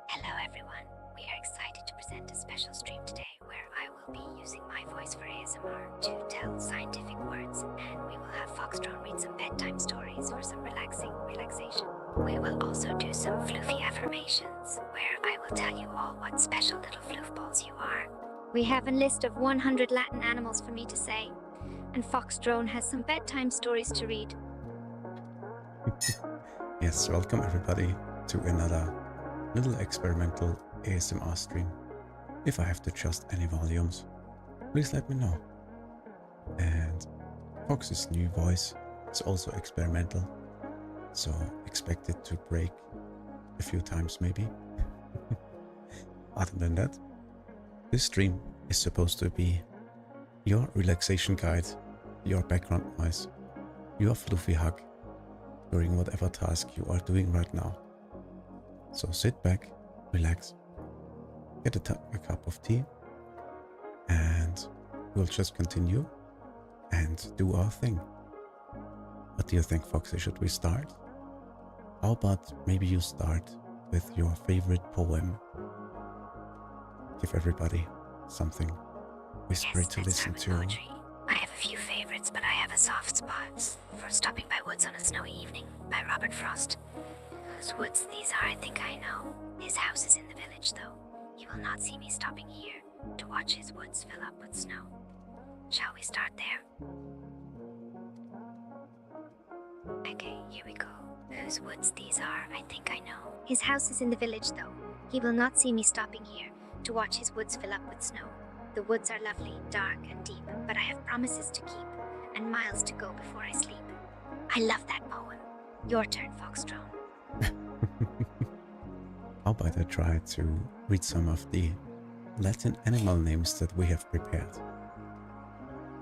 Hello everyone, we are excited to present a special stream today where I will be using my voice for ASMR to tell scientific words, and we will have Fox&Drone read some bedtime stories for some relaxation. We will also do some floofy affirmations where I will tell you all what special little floof balls you are. We have a list of 100 Latin animals for me to say, and Fox&Drone has some bedtime stories to read. Yes, welcome everybody to another little experimental ASMR stream. If I have to adjust any volumes, please let me know. And Fox's new voice is also experimental, so expect it to break a few times maybe. Other than that, this stream is supposed to be your relaxation guide, your background noise, your fluffy hug during whatever task you are doing right now. So sit back, relax, get a cup of tea, and we'll just continue and do our thing. What do you think, Foxy? Should we start? How about maybe you start with your favorite poem? Give everybody something whispery to listen to. Poetry. I have a few favorites, but I have a soft spot for Stopping by Woods on a Snowy Evening by Robert Frost. Whose woods these are, I think I know. His house is in the village, though. You will not see me stopping here to watch his woods fill up with snow. Shall we start there? Okay, here we go. whose woods these are, I think I know. His house is in the village, though. He will not see me stopping here to watch his woods fill up with snow. The woods are lovely, dark and deep, but I have promises to keep and miles to go before I sleep. I love that poem. Your turn, Fox&Drone. How about I try to read some of the Latin animal names that we have prepared?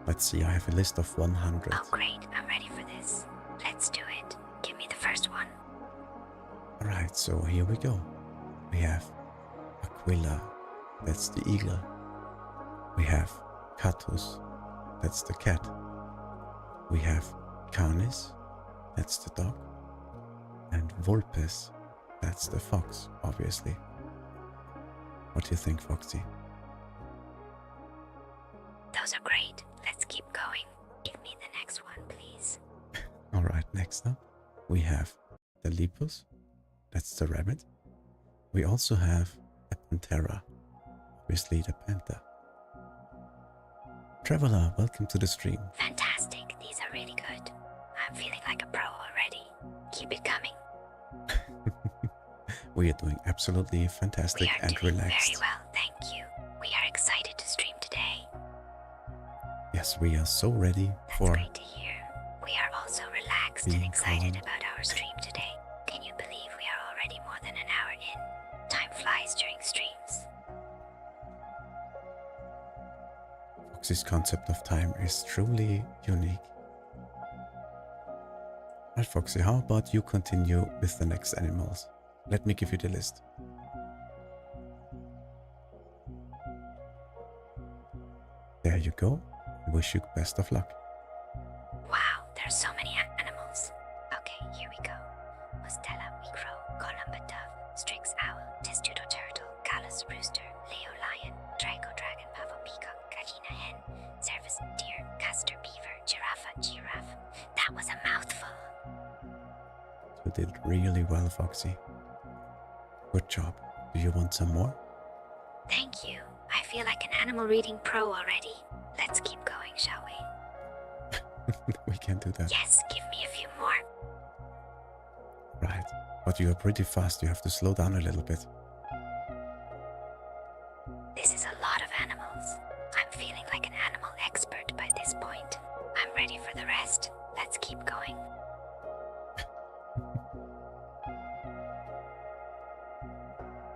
Let's see, I have a list of 100. Oh great, I'm ready for this. Let's do it. Give me the first one. Alright, so here we go. We have Aquila, that's the eagle. We have Catus, that's the cat. We have Canis, that's the dog. And Vulpes, that's the fox, obviously. What do you think, Foxy? Those are great. Let's keep going. Give me the next one, please. Alright, next up, we have the Lepus, that's the rabbit. We also have a Panthera, obviously the panther. Traveler, welcome to the stream. Fantastic. These are really good. I'm feeling like a pro already. Keep it coming. We are doing absolutely fantastic We are and doing relaxed. very well, thank you. We are excited to stream today. Yes, we are so ready That's for great to hear. We are also relaxed and being excited calm. about our stream today. Can you believe we are already more than an hour in? Time flies during streams. Foxy's concept of time is truly unique. Right, Foxy, how about you continue with the next animals? Let me give you the list. There you go. Wish you best of luck. Wow, there are so many animals. Okay, here we go. Mustela, we crow, Columba dove, Strix owl, Testudo turtle, Gallus rooster, Leo lion, Draco dragon, Pavo peacock, Gallina hen, Cervus deer, Castor beaver, giraffe. That was a mouthful. You did really well, Foxy. Good job. Do you want some more? Thank you. I feel like an animal reading pro already. Let's keep going, shall we? We can do that. Yes, give me a few more. Right. But you are pretty fast. You have to slow down a little bit. This is a lot of animals. I'm feeling like an animal expert by this point. I'm ready for the rest. Let's keep going.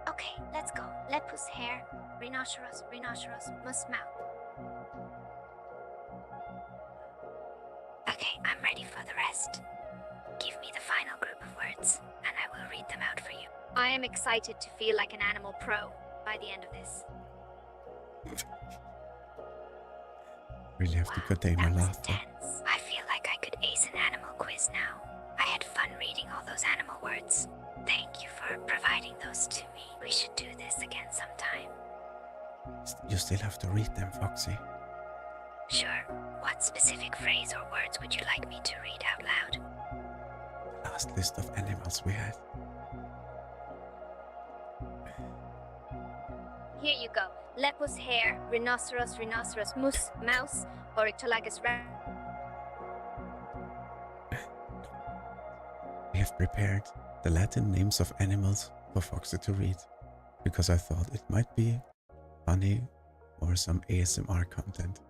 Okay, let's go. Lepus hare, rhinoceros, moose mouth. Okay, I'm ready for the rest. Give me the final group of words, and I will read them out for you. I am excited to feel like an animal pro by the end of this. Really have to contain my that was laughter. intense. I feel like I could ace an animal quiz now. I had fun reading all those animal words. Thank you for providing those to me. We should do this again sometime. You still have to read them, Foxy. Sure. What specific phrase or words would you like me to read out loud? Last list of animals we had. Here you go. Lepus hare, rhinoceros, moose, mouse, Oryctolagus We have prepared the Latin names of animals for Foxy to read, because I thought it might be funny or some ASMR content.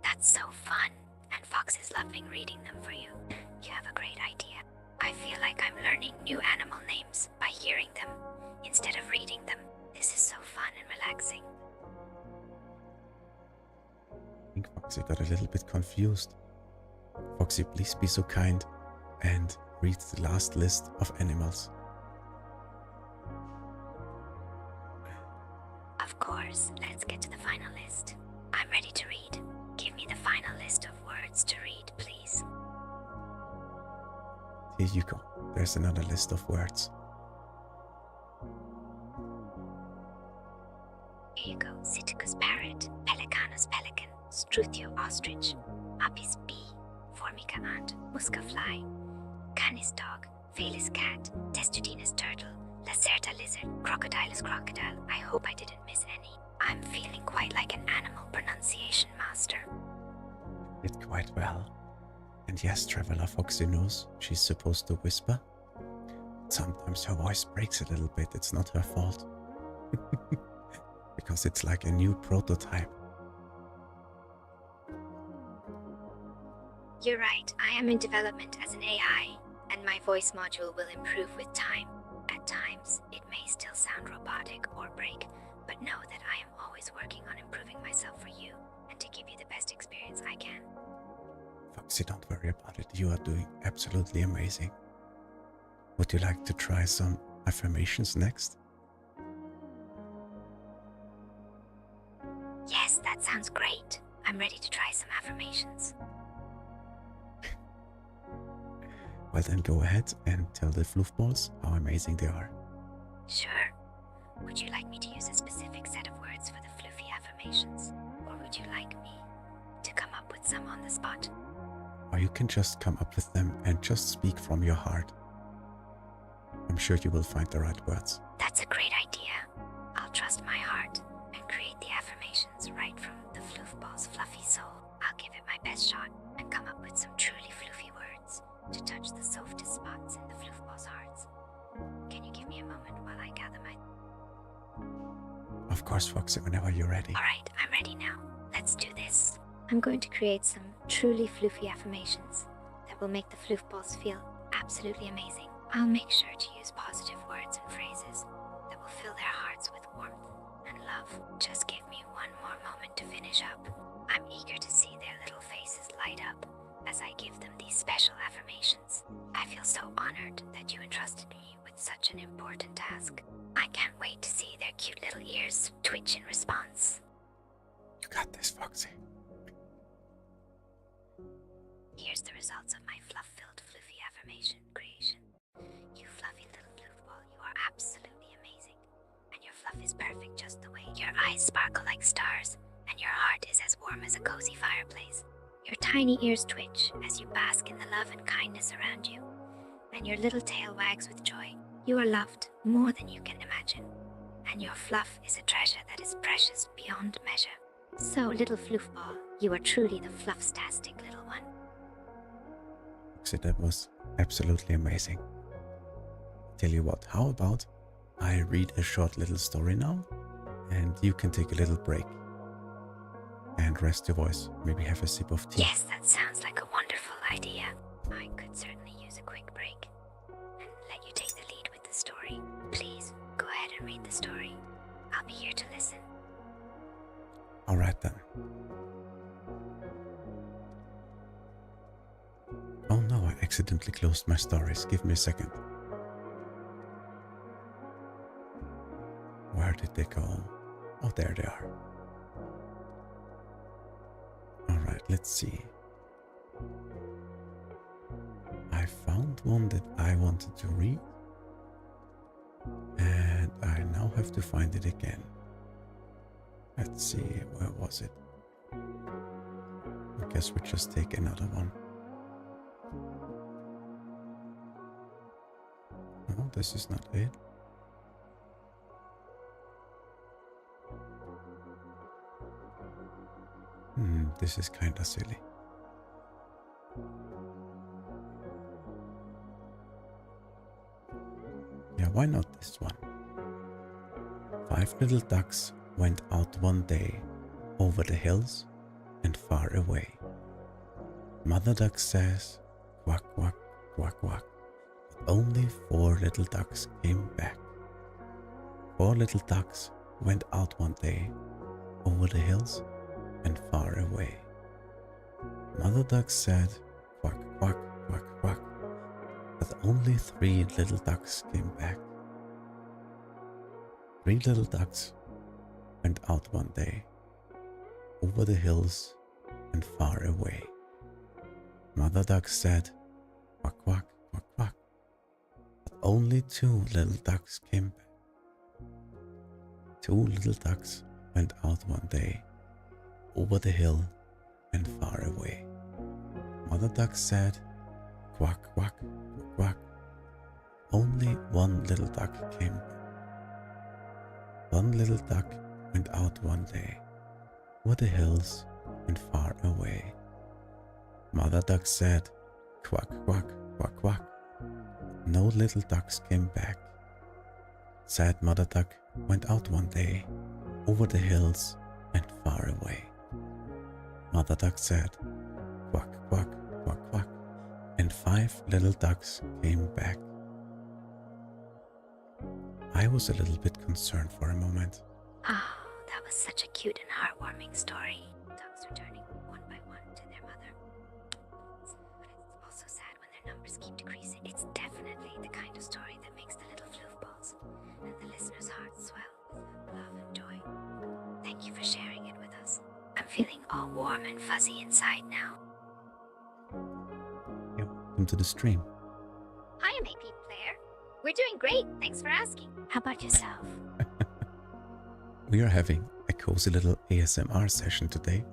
That's so fun, and Fox is loving reading them for you. You have a great idea. I feel like I'm learning new animal names by hearing them instead of reading them. This is so fun and relaxing. I think Foxy got a little bit confused. Foxy, please be so kind and read the last list of animals. Of course, let's get to the final list. I'm ready to read. Give me the final list of words to read, please. Here you go. There's another list of words. Here you go. Citicus parrot, Pelicanus pelican, Struthio ostrich, Apis bee, Formica ant, Musca fly, Canis dog, Felis cat, Testudinus turtle, Lacerta lizard, Crocodilus crocodile. I hope I didn't miss any. I'm feeling quite like an animal pronunciation master. Did quite well. And yes, Traveler Foxy knows she's supposed to whisper. Sometimes her voice breaks a little bit. It's not her fault. Because it's like a new prototype. You're right, I am in development as an AI, and my voice module will improve with time. At times, it may still sound robotic or break, but know that I am always working on improving myself for you and to give you the best experience I can. Foxy, don't worry about it. You are doing absolutely amazing. Would you like to try some affirmations next? Yes, that sounds great. I'm ready to try some affirmations. Well then go ahead and tell the fluffballs how amazing they are. Sure. Would you like me to use a specific set of words for the fluffy affirmations? Or would you like me to come up with some on the spot? Or you can just come up with them and just speak from your heart. I'm sure you will find the right words. That's a great idea. I'll trust my heart and create the affirmations right from the fluffball's fluffy soul. I'll give it my best shot and come up with some truly fluffy words to touch the softest spots in the fluffball's hearts. Can you give me a moment while I gather my... Of course, Foxy, whenever you're ready. Alright, I'm ready now. Let's do this. I'm going to create some truly floofy affirmations that will make the floofballs feel absolutely amazing. I'll make sure to use positive words and phrases that will fill their hearts with warmth and love. Just give me one more moment to finish up. I'm eager to see their little faces light up as I give them these special affirmations. I feel so honored that you entrusted me with such an important task. I can't wait to see their cute little ears twitch in response. You got this, Foxy. Here's the results of my fluff-filled floofy affirmation creation. You fluffy little floofball, you are absolutely amazing. And your fluff is perfect just the way. Your eyes sparkle like stars, and your heart is as warm as a cozy fireplace. Your tiny ears twitch as you bask in the love and kindness around you. And your little tail wags with joy. You are loved more than you can imagine. And your fluff is a treasure that is precious beyond measure. So, little floofball, you are truly the fluffstastic little one. Foxy, that was absolutely amazing. Tell you what, how about I read a short little story now, and you can take a little break and rest your voice. Maybe have a sip of tea. Yes, that sounds like a wonderful idea. I could certainly use a quick break and let you take the lead with the story. Please, go ahead and read the story. I'll be here to listen. Alright then. Oh no, I accidentally closed my stories. Give me a second. Where did they go? Oh, there they are. Alright, let's see. I found one that I wanted to read. And I now have to find it again. Let's see, where was it? I guess we just take another one. No, this is not it. This is kinda silly. Yeah, why not this one? 5 little ducks went out one day over the hills and far away. Mother duck says, quack, quack, quack, quack. But only 4 little ducks came back. 4 little ducks went out one day over the hills and far away. Mother duck said, quack, quack, quack, quack. But only 3 little ducks came back. 3 little ducks went out one day over the hills and far away. Mother duck said, quack, quack, quack, quack. But only 2 little ducks came back. 2 little ducks went out one day over the hill and far away. Mother duck said, quack, quack, quack, quack. Only 1 little duck came back. 1 little duck went out one day over the hills and far away. Mother duck said, Quack, quack, quack, quack. No little ducks came back. Sad Mother Duck went out one day, over the hills and far away. Mother Duck said, quack, quack, quack, quack, and 5 little ducks came back. I was a little bit concerned for a moment. Oh, that was such a cute and heartwarming story. Ducks returning one by one to their mother. But it's also sad when their numbers keep decreasing. It's definitely the kind of story that makes the little floofballs and the listeners' hearts swell with love and joy. Thank you for sharing it with us. I'm feeling all warm and fuzzy inside now. Yeah, welcome to the stream. Hi, MP Player. We're doing great. Thanks for asking. How about yourself? We are having a cozy little ASMR session today.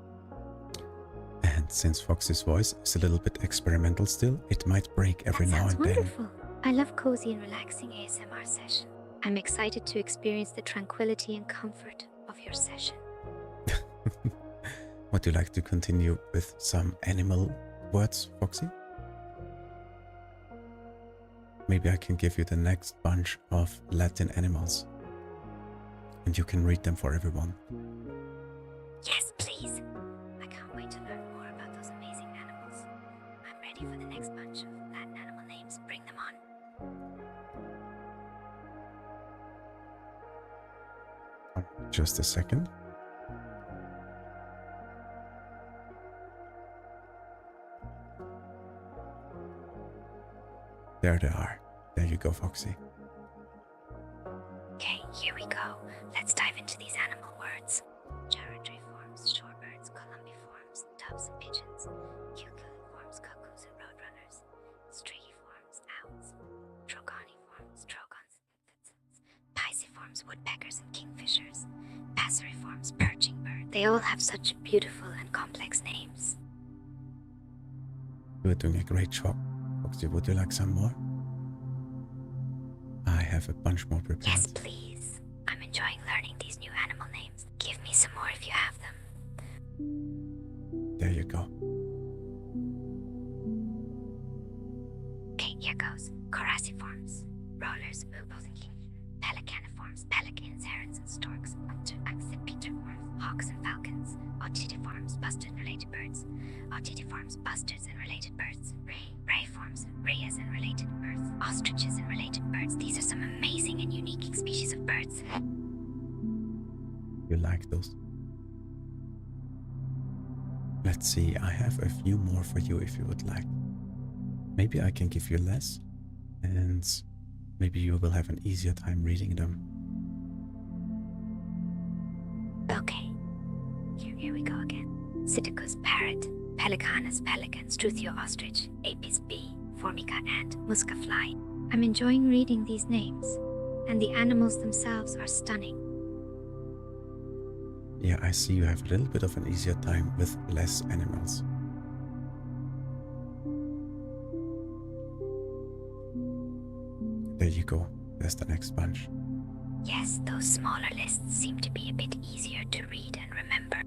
And since Foxy's voice is a little bit experimental still, it might break every now and then. Wonderful. I love cozy and relaxing ASMR session. I'm excited to experience the tranquility and comfort of your session. Would you like to continue with some animal words, Foxy? Maybe I can give you the next bunch of Latin animals. And you can read them for everyone. Yes, please. I can't wait to learn more about those amazing animals. I'm ready for the next bunch of Latin animal names. Bring them on. Just a second. There they are. There you go, Foxy. Okay, here we go. Let's dive into these animal words. Gyratoiforms, shorebirds, columbiforms, doves and pigeons, cuculaforms, cuckoos and roadrunners, strigiforms, owls, trogoniforms, trogons and pisiforms, woodpeckers and kingfishers, passeriforms, perching bird. They all have such beautiful and complex names. You are doing a great job. Foxy, would you like some more? I have a bunch more prepared. Yes, please. I'm enjoying learning these new animal names. Give me some more if you have them. There you go. Okay, here goes. Coraciforms, rollers, hoopoes and kingfishers, pelicaniforms, pelicans, herons and storks, accipitriforms, hawks and falcons, otitiforms, bustards and related birds, otitiforms, bustards and related birds, rayforms, rheas and related birds, ostriches and related birds. These are some amazing and unique species of birds. You like those? Let's see, I have a few more for you if you would like. Maybe I can give you less, and maybe you will have an easier time reading them. Okay, here we go again. Psittacus parrot, Pelicanus pelican, Struthio ostrich, Apis bee, Formica ant, Musca fly. I'm enjoying reading these names, and the animals themselves are stunning. Yeah, I see you have a little bit of an easier time with less animals. There you go. There's the next bunch. Yes, those smaller lists seem to be a bit easier to read and remember.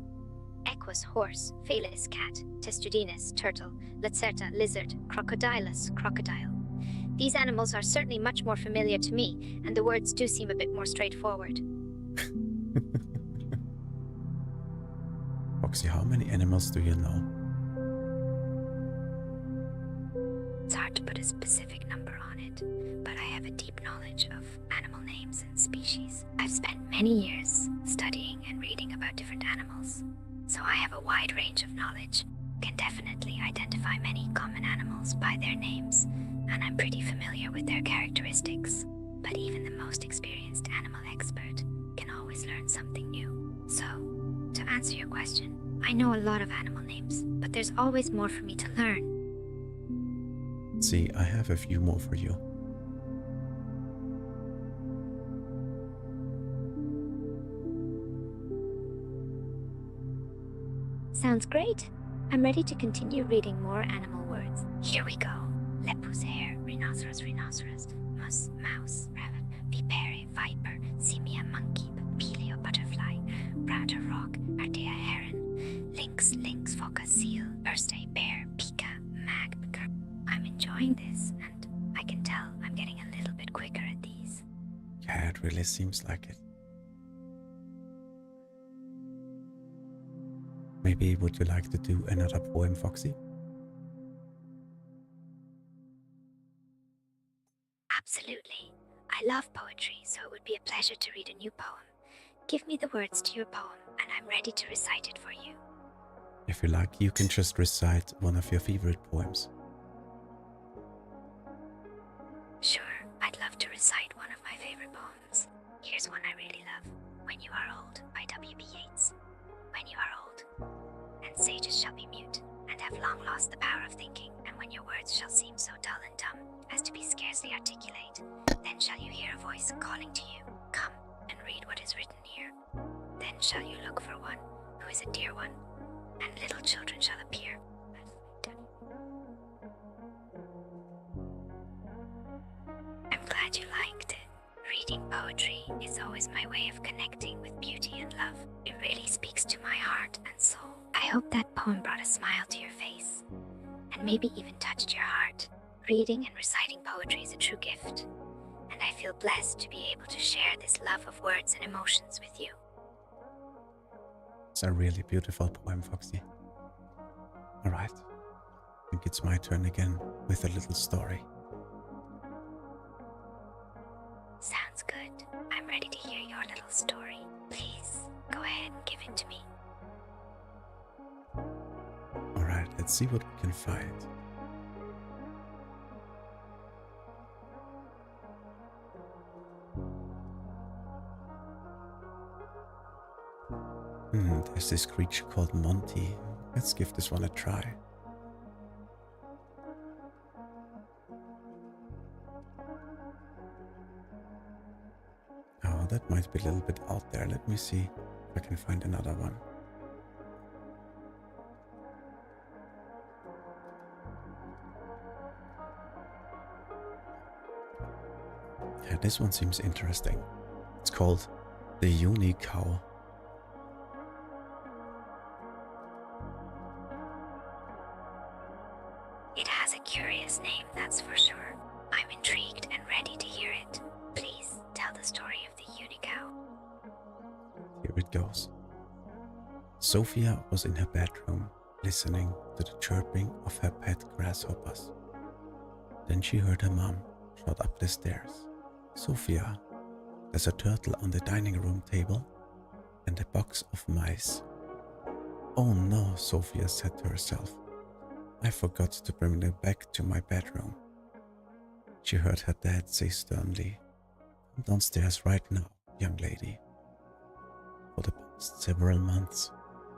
Equus horse, Felis cat, Testudinus turtle, Lacerta lizard, Crocodilus crocodile. These animals are certainly much more familiar to me, and the words do seem a bit more straightforward. Foxy, how many animals do you know? It's hard to put a specific number on it, but I have a deep knowledge of animal names and species. I've spent many years studying and reading about different animals, so I have a wide range of knowledge. Can definitely identify many common animals by their names, and I'm pretty familiar with their characteristics. But even the most experienced animal expert can always learn something new. So, to answer your question, I know a lot of animal names, but there's always more for me to learn. See, I have a few more for you. Sounds great. I'm ready to continue reading more animal words. Here we go. Lepus hare, rhinoceros, mus, mouse, rabbit, vipere, viper, simia, monkey, papilio, butterfly, brata rock, ardea, heron, lynx, foca, seal, urstay, bear, pika, mag, enjoying this, and I can tell I'm getting a little bit quicker at these. Yeah, it really seems like it. Maybe would you like to do another poem, Foxy? Absolutely. I love poetry, so it would be a pleasure to read a new poem. Give me the words to your poem, and I'm ready to recite it for you. If you like, you can just recite one of your favorite poems. Sure, I'd love to recite one of my favorite poems. Here's one I really love. When You Are Old by W.B. Yeats. When you are old, and sages shall be mute, and have long lost the power of thinking, and when your words shall seem so dull and dumb as to be scarcely articulate, then shall you hear a voice calling to you, come and read what is written here. Then shall you look for one who is a dear one, and little children shall appear. I'm glad you liked it. Reading poetry is always my way of connecting with beauty and love. It really speaks to my heart and soul. I hope that poem brought a smile to your face, and maybe even touched your heart. Reading and reciting poetry is a true gift, and I feel blessed to be able to share this love of words and emotions with you. It's a really beautiful poem, Foxy. Alright, I think it's my turn again with a little story. Sounds good. I'm ready to hear your little story. Please, go ahead and give it to me. Alright, let's see what we can find. There's this creature called Monty. Let's give this one a try. Oh, that might be a little bit out there. Let me see if I can find another one. Yeah, this one seems interesting. It's called the Unicow. It has a curious name, that's for sure. I'm intrigued and ready to hear it. Please tell the story of the Unicow. Here it goes. Sophia was in her bedroom, listening to the chirping of her pet grasshoppers. Then she heard her mom shout up the stairs. Sophia, there's a turtle on the dining room table and a box of mice. Oh no, Sophia said to herself. I forgot to bring them back to my bedroom. She heard her dad say sternly, "Come downstairs right now, young lady." For the past several months,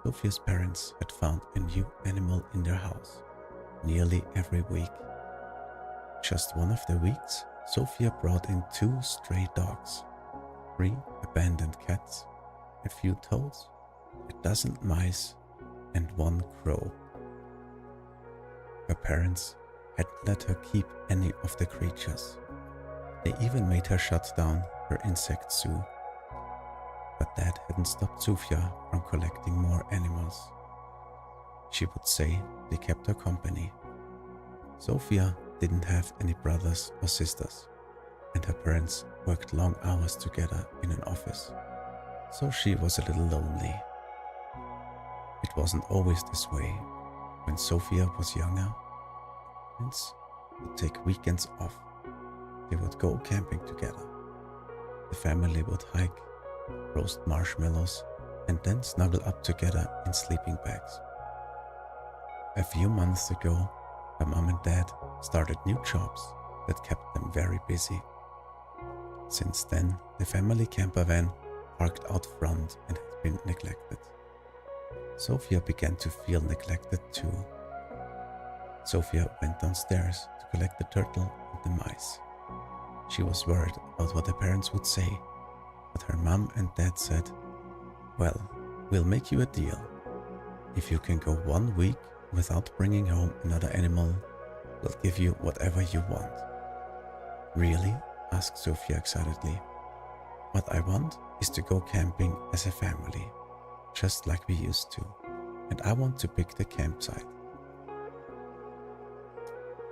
Sophia's parents had found a new animal in their house, nearly every week. Just one of the weeks, Sophia brought in 2 stray dogs, 3 abandoned cats, a few toads, a dozen mice, and 1 crow. Her parents hadn't let her keep any of the creatures. They even made her shut down her insect zoo. But that hadn't stopped Sophia from collecting more animals. She would say they kept her company. Sophia didn't have any brothers or sisters, and her parents worked long hours together in an office, so she was a little lonely. It wasn't always this way. When Sophia was younger, parents would take weekends off. They would go camping together. The family would hike, roast marshmallows, and then snuggle up together in sleeping bags. A few months ago, her mom and dad started new jobs that kept them very busy. Since then, the family camper van parked out front and had been neglected. Sophia began to feel neglected too. Sophia went downstairs to collect the turtle and the mice. She was worried about what her parents would say, but her mom and dad said, "Well, we'll make you a deal. If you can go 1 week without bringing home another animal, we'll give you whatever you want." "Really?" asked Sophia excitedly. "What I want is to go camping as a family, just like we used to, and I want to pick the campsite."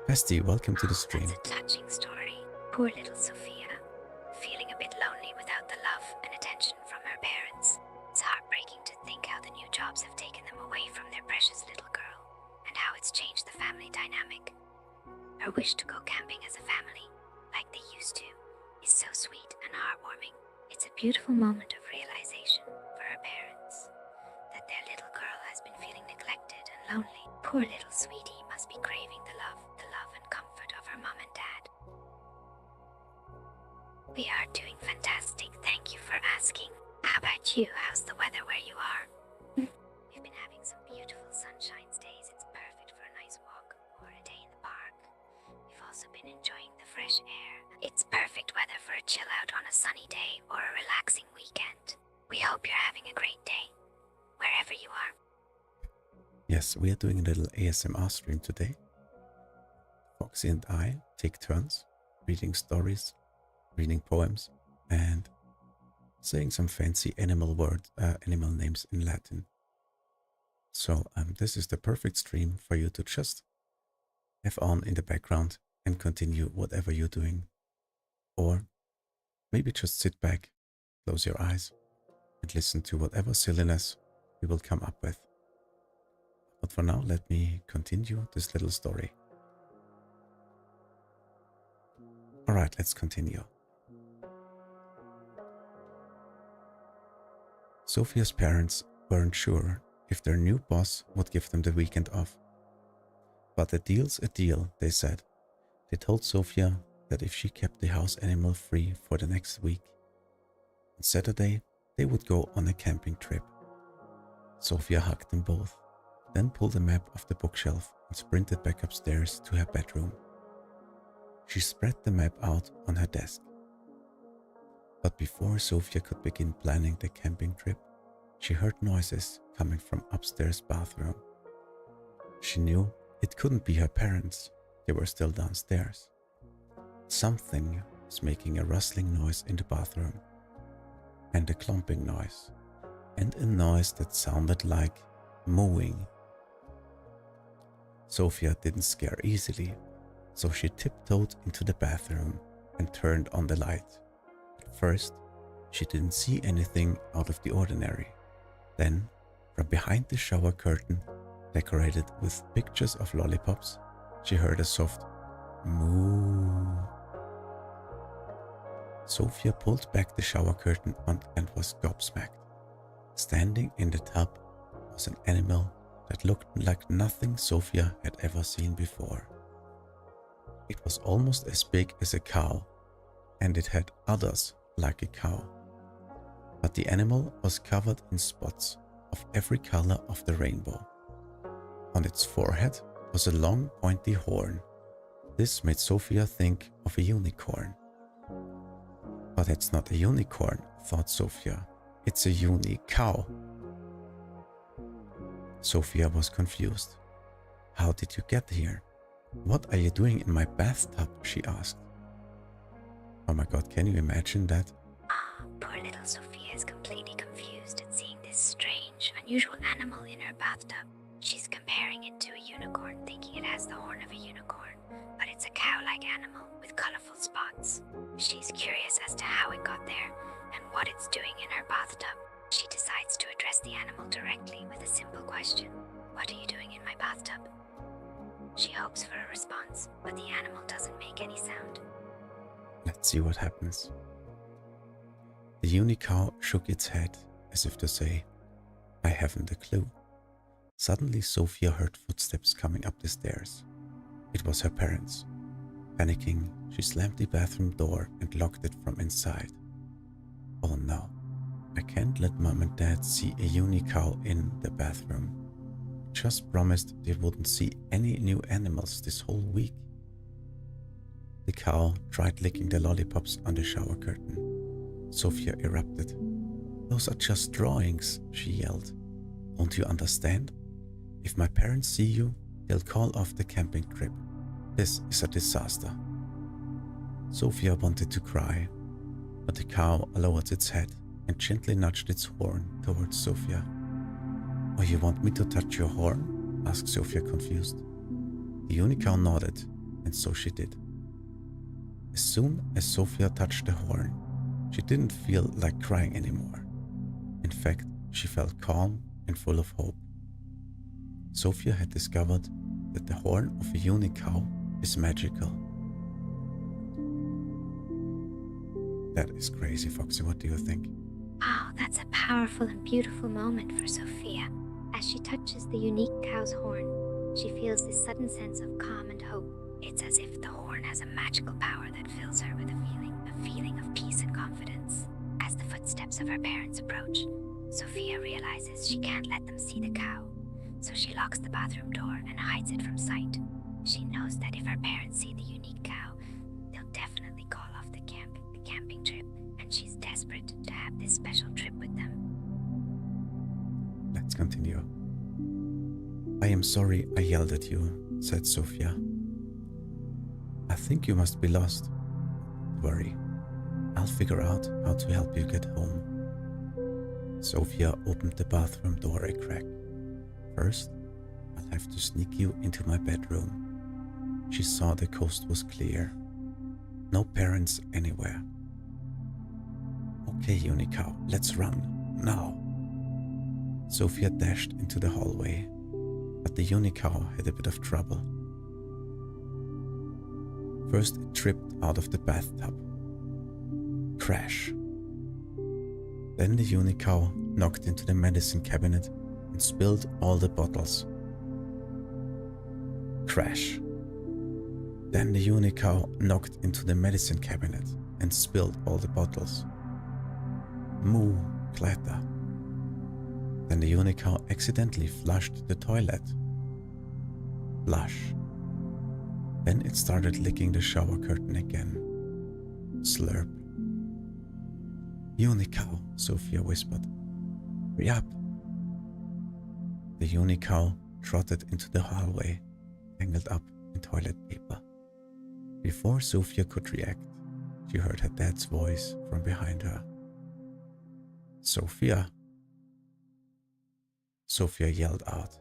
Bestie, welcome to the stream. That's a touching story. Poor little Sophia, feeling a bit lonely without the love and attention from her parents. It's heartbreaking to think how the new jobs have taken them away from their precious little girl, and how it's changed the family dynamic. Her wish to go camping as a family, like they used to, is so sweet and heartwarming. It's a beautiful moment of realization for her parents, that their little girl has been feeling neglected and lonely. Poor little sweetie must be craving the love and comfort of her mom and dad. We are doing fantastic, thank you for asking. How about you? How's the weather where you are? We've been having some beautiful sunshine days. It's perfect for a nice walk or a day in the park. We've also been enjoying the fresh air. It's perfect weather for a chill out on a sunny day or a relaxing weekend. We hope you're having a great day, wherever you are. Yes, we are doing a little ASMR stream today. Foxy and I take turns reading stories, reading poems, and saying some fancy animal names in Latin. So this is the perfect stream for you to just have on in the background and continue whatever you're doing. Or maybe just sit back, close your eyes, and listen to whatever silliness we will come up with. But for now, let me continue this little story. Alright, let's continue. Sophia's parents weren't sure if their new boss would give them the weekend off. But a deal's a deal, they said. They told Sophia that if she kept the house animal free for the next week, on Saturday they would go on a camping trip. Sophia hugged them both, then pulled a map off the bookshelf and sprinted back upstairs to her bedroom. She spread the map out on her desk. But before Sophia could begin planning the camping trip, she heard noises coming from upstairs bathroom. She knew it couldn't be her parents, they were still downstairs. Something was making a rustling noise in the bathroom, and a clumping noise, and a noise that sounded like mooing. Sophia didn't scare easily, so she tiptoed into the bathroom and turned on the light. At first, she didn't see anything out of the ordinary. Then, from behind the shower curtain, decorated with pictures of lollipops, she heard a soft moo. Sophia pulled back the shower curtain and was gobsmacked. Standing in the tub was an animal that looked like nothing Sophia had ever seen before. It was almost as big as a cow, and it had udders like a cow. But the animal was covered in spots of every color of the rainbow. On its forehead was a long pointy horn. This made Sophia think of a unicorn. But it's not a unicorn, thought Sophia. It's a uni-cow. Sophia was confused. How did you get here? What are you doing in my bathtub? She asked. Oh my god, can you imagine that? Poor little Sophia is completely confused at seeing this strange, unusual animal in her bathtub. She's comparing it to a unicorn, thinking it has the horn of a unicorn, but it's a cow-like animal with colorful spots. She's curious as to how it got there and what it's doing in her bathtub. She decides to address the animal directly with a simple question. What are you doing in my bathtub? She hopes for a response, but the animal doesn't make any sound. Let's see what happens. The unicow shook its head as if to say, I haven't a clue. Suddenly Sophia heard footsteps coming up the stairs. It was her parents. Panicking, she slammed the bathroom door and locked it from inside. Oh no, I can't let mom and dad see a unicow in the bathroom. Just promised they wouldn't see any new animals this whole week. The cow tried licking the lollipops on the shower curtain. Sophia erupted. Those are just drawings, she yelled. Don't you understand? If my parents see you, they'll call off the camping trip. This is a disaster. Sophia wanted to cry, but the cow lowered its head and gently nudged its horn towards Sophia. Oh, you want me to touch your horn? Asked Sophia, confused. The unicow nodded and so she did. As soon as Sophia touched the horn, she didn't feel like crying anymore. In fact, she felt calm and full of hope. Sophia had discovered that the horn of a unique cow is magical. That is crazy, Foxy. What do you think? Wow, that's a powerful and beautiful moment for Sophia. As she touches the unique cow's horn, she feels this sudden sense of calm and hope. It's as if the horn has a magical power that fills her with a feeling of peace and confidence. As the footsteps of her parents approach, Sophia realizes she can't let them see the cow, so she locks the bathroom door and hides it from sight. She knows that if her parents see the unique cow, they'll definitely call off the camping trip, and she's desperate to have this special trip with them. Let's continue. I am sorry I yelled at you, said Sophia. I think you must be lost. Don't worry, I'll figure out how to help you get home. Sophia opened the bathroom door a crack. First, I'll have to sneak you into my bedroom. She saw the coast was clear. No parents anywhere. Okay, Unicow, let's run, now. Sophia dashed into the hallway, but the Unicow had a bit of trouble. First, it tripped out of the bathtub. Crash. Then the Unicow knocked into the medicine cabinet and spilled all the bottles. Crash. Then the Unicow knocked into the medicine cabinet and spilled all the bottles. Moo, clatter. Then the Unicow accidentally flushed the toilet. Flush. Then it started licking the shower curtain again. Slurp. Unicow, Sophia whispered. Hurry up. The Unicow trotted into the hallway, tangled up in toilet paper. Before Sophia could react, she heard her dad's voice from behind her. Sophia. Sophia yelled out.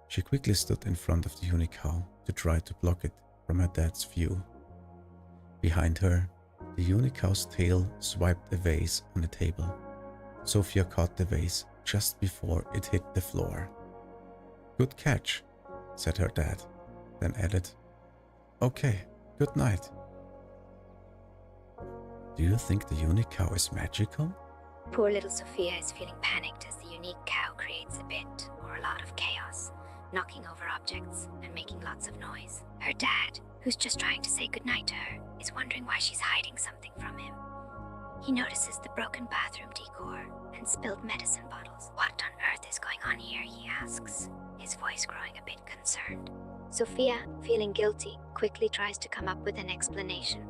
She quickly stood in front of the Unicow to try to block it from her dad's view. Behind her, the Unicow's tail swiped a vase on the table. Sophia caught the vase just before it hit the floor. Good catch, said her dad, then added, Okay, good night. Do you think the Unicow is magical? Poor little Sophia is feeling panicked as the unique cow creates a bit or a lot of chaos, knocking over objects and making lots of noise. Her dad, who's just trying to say goodnight to her, is wondering why she's hiding something from him. He notices the broken bathroom decor and spilled medicine bottles. What on earth is going on here, he asks, his voice growing a bit concerned. Sophia, feeling guilty, quickly tries to come up with an explanation.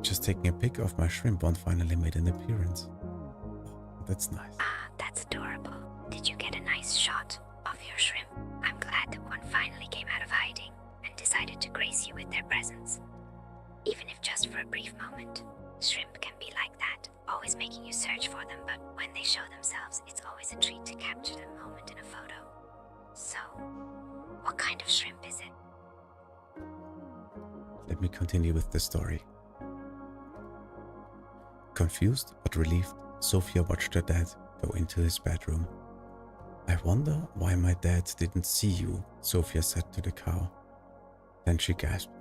Just taking a pic of my shrimp one finally made an appearance. Oh, that's nice. Ah, that's adorable. Did you get a nice shot of your shrimp? I'm glad that one finally came out of hiding and decided to grace you with their presence. Even if just for a brief moment. Shrimp can be like that, always making you search for them, but when they show themselves, it's always a treat to capture the moment in a photo. So, what kind of shrimp is it? Let me continue with the story. Confused but relieved, Sophia watched her dad go into his bedroom. I wonder why my dad didn't see you, Sophia said to the cow. Then she gasped.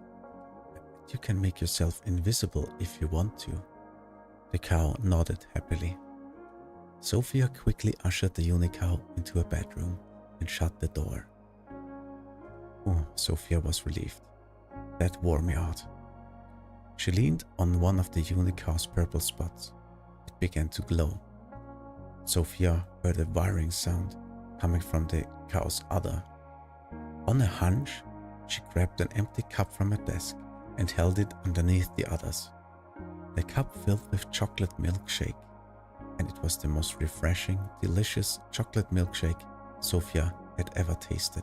You can make yourself invisible if you want to. The cow nodded happily. Sophia quickly ushered the Unicow into her bedroom and shut the door. Oh, Sophia was relieved. That wore me out. She leaned on one of the Unicow's purple spots. It began to glow. Sophia heard a whirring sound coming from the cow's udder. On a hunch, she grabbed an empty cup from her desk and held it underneath the others. The cup filled with chocolate milkshake, and it was the most refreshing, delicious chocolate milkshake Sophia had ever tasted.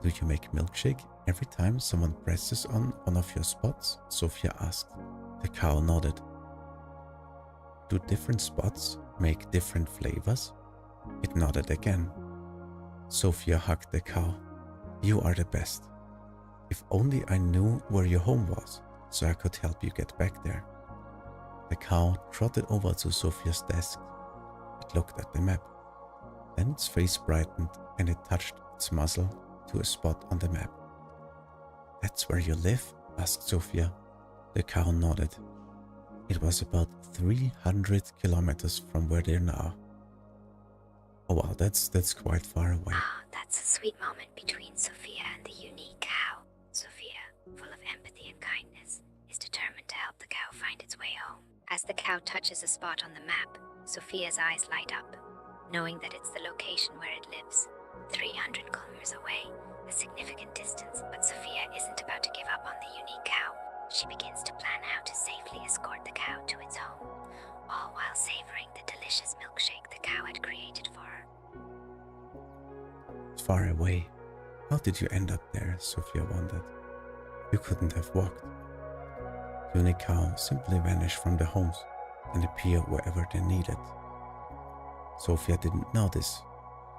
Do you make milkshake every time someone presses on one of your spots? Sophia asked. The cow nodded. Do different spots make different flavors? It nodded again. Sophia hugged the cow. You are the best. If only I knew where your home was, so I could help you get back there. The cow trotted over to Sophia's desk. It looked at the map. Then its face brightened and it touched its muzzle to a spot on the map. That's where you live? Asked Sophia. The cow nodded. It was about 300 kilometers from where they're now. Oh wow, that's quite far away. Ah, that's a sweet moment between Sophia and the unique cow. Sophia, full of empathy and kindness, is determined to help the cow find its way home. As the cow touches a spot on the map, Sophia's eyes light up, knowing that it's the location where it lives. 300 kilometers away, a significant distance, but Sophia isn't about to give up on the unique cow. She begins to plan how to safely escort the cow to its home, all while savoring the delicious milkshake the cow had created for her. It's far away. How did you end up there? Sophia wondered. You couldn't have walked. The unique cow simply vanished from the homes and appeared wherever they needed. Sophia didn't know this,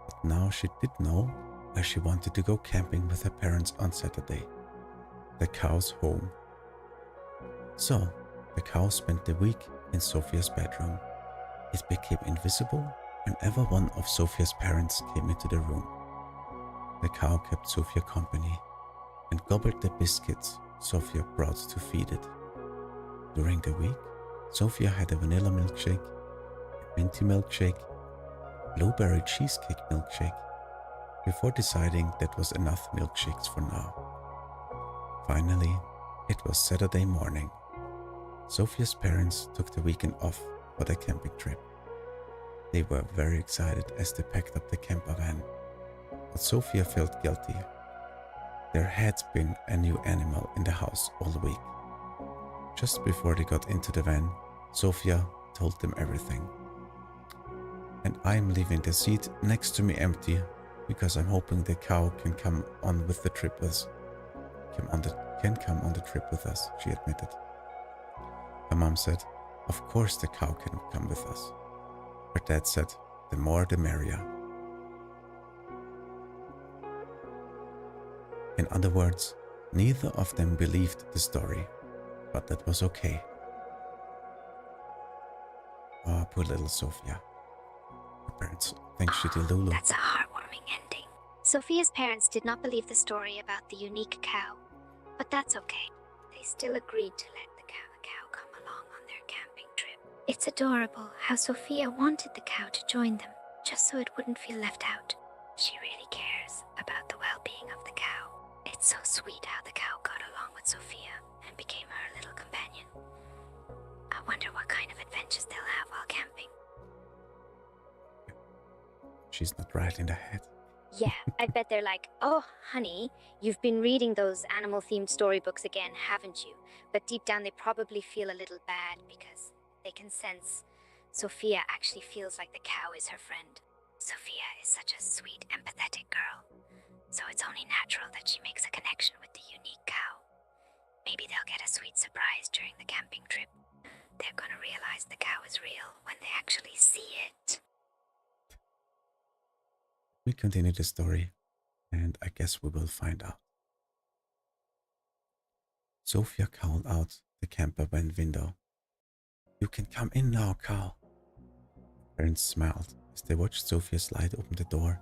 but now she did know where she wanted to go camping with her parents on Saturday. The cow's home. So, the cow spent the week in Sophia's bedroom. It became invisible whenever one of Sophia's parents came into the room. The cow kept Sophia company and gobbled the biscuits Sophia brought to feed it. During the week, Sophia had a vanilla milkshake, a minty milkshake, blueberry cheesecake milkshake, before deciding that was enough milkshakes for now. Finally, it was Saturday morning. Sophia's parents took the weekend off for their camping trip. They were very excited as they packed up the camper van, but Sophia felt guilty. There had been a new animal in the house all week. Just before they got into the van, Sophia told them everything. And I'm leaving the seat next to me empty because I'm hoping the cow can come on with the trip with us. Can come on the trip with us, she admitted. Her mom said, of course the cow can come with us. Her dad said, the more the merrier. In other words, neither of them believed the story, but that was okay. Oh, poor little Sophia. Her parents think she did Lulu. That's a heartwarming ending. Sophia's parents did not believe the story about the unique cow, but that's okay. They still agreed to let the cow come along on their camping trip. It's adorable how Sophia wanted the cow to join them, just so it wouldn't feel left out. She really cares about the well-being of the cow. It's so sweet how the cow got along with Sophia and became her little companion. I wonder what kind of adventures they'll have while camping. She's not right in the head. Yeah, I bet they're like, oh, honey, you've been reading those animal-themed storybooks again, haven't you? But deep down they probably feel a little bad because they can sense Sophia actually feels like the cow is her friend. Sophia is such a sweet, empathetic girl, so it's only natural that she makes a connection with the unique cow. Maybe they'll get a sweet surprise during the camping trip. They're gonna realize the cow is real when they actually see it. We continue the story, and I guess we will find out. Sophia called out the camper van window. You can come in now, cow. Parents smiled as they watched Sophia slide open the door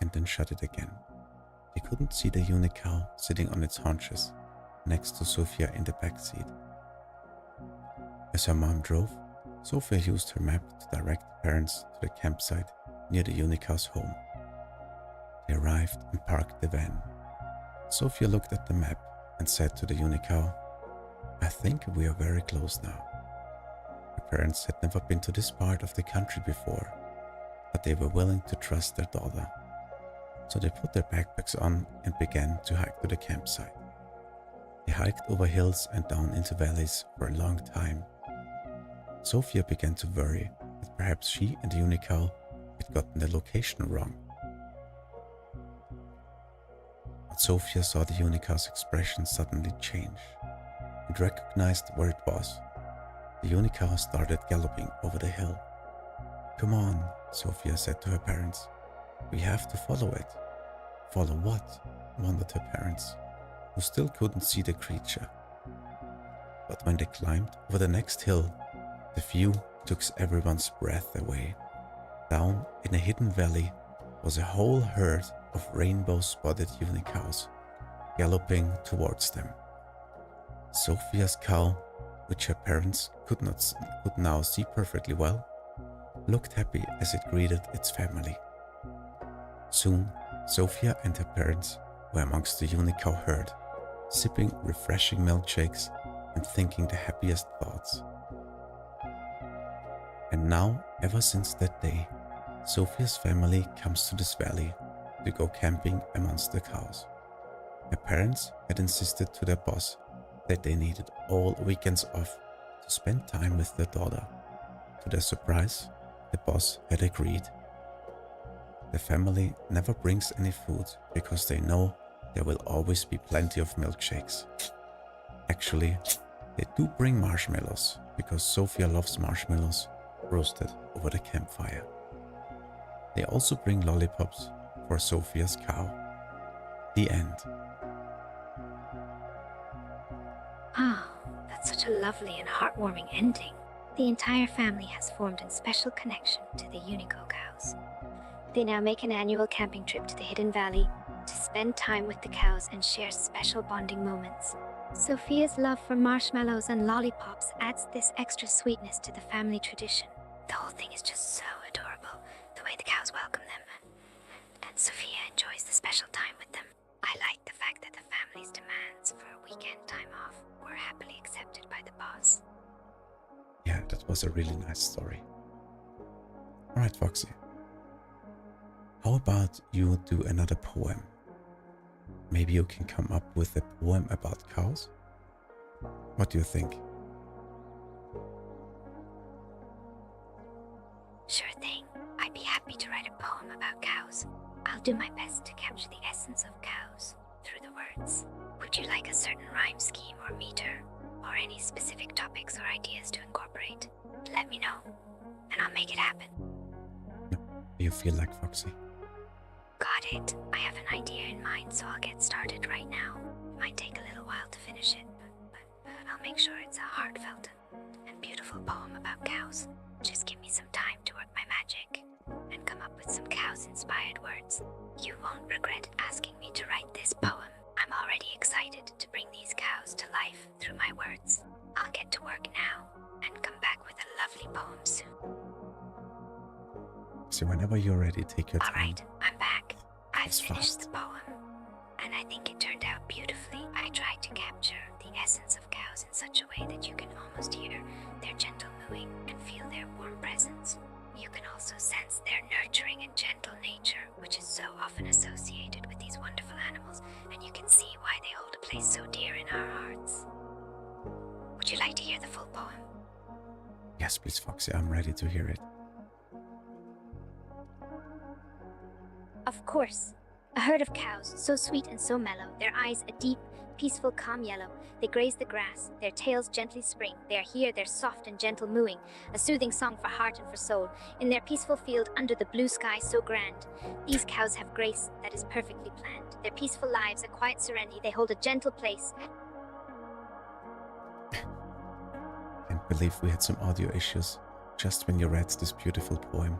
and then shut it again. They couldn't see the unique cow sitting on its haunches next to Sophia in the back seat. As her mom drove, Sophia used her map to direct the parents to the campsite near the unique cow's home. They arrived and parked the van. Sophia looked at the map and said to the unique cow, I think we are very close now. Her parents had never been to this part of the country before, but they were willing to trust their daughter. So they put their backpacks on and began to hike to the campsite. They hiked over hills and down into valleys for a long time. Sophia began to worry that perhaps she and the unique cow had gotten the location wrong. But Sophia saw the unique cow's expression suddenly change and recognized where it was. The unique cow started galloping over the hill. Come on, Sophia said to her parents. We have to follow it. Follow what? wondered her parents, who still couldn't see the creature. But when they climbed over the next hill, the view took everyone's breath away. Down in a hidden valley was a whole herd of rainbow-spotted unicows galloping towards them. Sophia's cow, which her parents could now see perfectly well, looked happy as it greeted its family. Soon, Sophia and her parents were amongst the unicow herd, sipping refreshing milkshakes and thinking the happiest thoughts. And now, ever since that day, Sophia's family comes to this valley to go camping amongst the cows. Her parents had insisted to their boss that they needed all weekends off to spend time with their daughter. To their surprise, the boss had agreed. The family never brings any food because they know there will always be plenty of milkshakes. Actually, they do bring marshmallows because Sophia loves marshmallows roasted over the campfire. They also bring lollipops for Sophia's cow. The end. Oh, that's such a lovely and heartwarming ending. The entire family has formed a special connection to the unico cows. They now make an annual camping trip to the Hidden Valley to spend time with the cows and share special bonding moments. Sophia's love for marshmallows and lollipops adds this extra sweetness to the family tradition. The whole thing is just so adorable, the way the cows welcome them, and Sophia enjoys the special time with them. I like the fact that the family's demands for a weekend time off were happily accepted by the boss. Yeah, that was a really nice story. Alright, Foxy. How about you do another poem? Maybe you can come up with a poem about cows? What do you think? Sure thing. I'd be happy to write a poem about cows. I'll do my best to capture the essence of cows through the words. Would you like a certain rhyme scheme or meter, or any specific topics or ideas to incorporate? Let me know, and I'll make it happen. No, you feel like Foxy. Got it. I have an idea in mind, so I'll get started right now. It might take a little while to finish it, but I'll make sure it's a heartfelt and beautiful poem about cows. Just give me some time to work my magic and come up with some cows-inspired words. You won't regret asking me to write this poem. I'm already excited to bring these cows to life through my words. I'll get to work now and come back with a lovely poem soon. So whenever you're ready, take your time. Alright, I'm back. I've It's finished fast. the poem, and I think it turned out beautifully. I tried to capture the essence of cows in such a way that you can almost hear their gentle mooing and feel their warm presence. You can also sense their nurturing and gentle nature, which is so often associated with these wonderful animals, and you can see why they hold a place so dear in our hearts. Would you like to hear the full poem? Yes, please, Foxy. I'm ready to hear it. Of course. A herd of cows, so sweet and so mellow, their eyes a deep, peaceful, calm yellow. They graze the grass, their tails gently spring. They are here, their soft and gentle mooing, a soothing song for heart and for soul. In their peaceful field under the blue sky so grand, these cows have grace that is perfectly planned. Their peaceful lives, a quiet serenity, they hold a gentle place. Can't believe we had some audio issues just when you read this beautiful poem.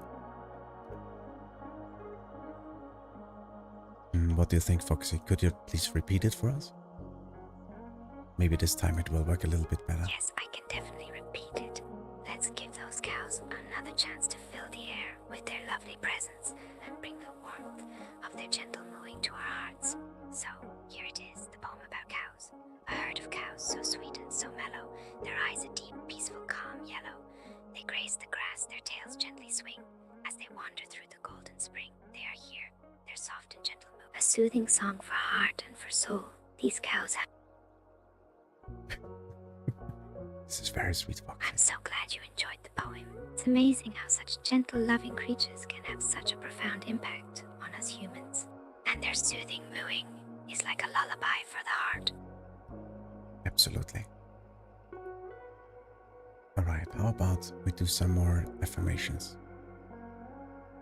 What do you think, Foxy? Could you please repeat it for us? Maybe this time it will work a little bit better. Yes, I can definitely repeat it. Let's give those cows another chance to fill the air with their lovely presence and bring the warmth of their gentle mooing to our hearts. So, here it is, the poem about cows. A herd of cows, so sweet and so mellow, their eyes a deep, peaceful, calm yellow. They graze the grass, their tails gently swing. As they wander through the golden spring, they are here, their soft and gentle moo. A soothing song for heart and for soul. These cows have... This is very sweet, Foxy. I'm so glad you enjoyed the poem. It's amazing how such gentle, loving creatures can have such a profound impact on us humans. And their soothing mooing is like a lullaby for the heart. Absolutely. Alright, how about we do some more affirmations?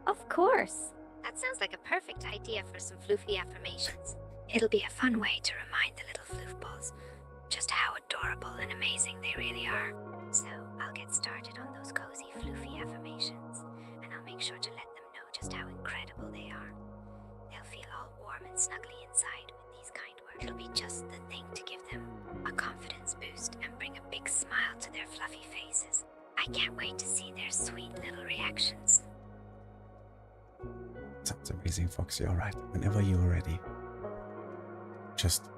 Of course. That sounds like a perfect idea for some floofy affirmations. It'll be a fun way to remind the little floofballs just how adorable and amazing they really are. So I'll get started on those cozy, floofy affirmations, and I'll make sure to let them know just how incredible they are. They'll feel all warm and snuggly inside with these kind words. It'll be just the thing to give them a confidence boost and bring a big smile to their fluffy faces. I can't wait to see their sweet little reactions. Sounds amazing, Foxy. All right, whenever you're ready, just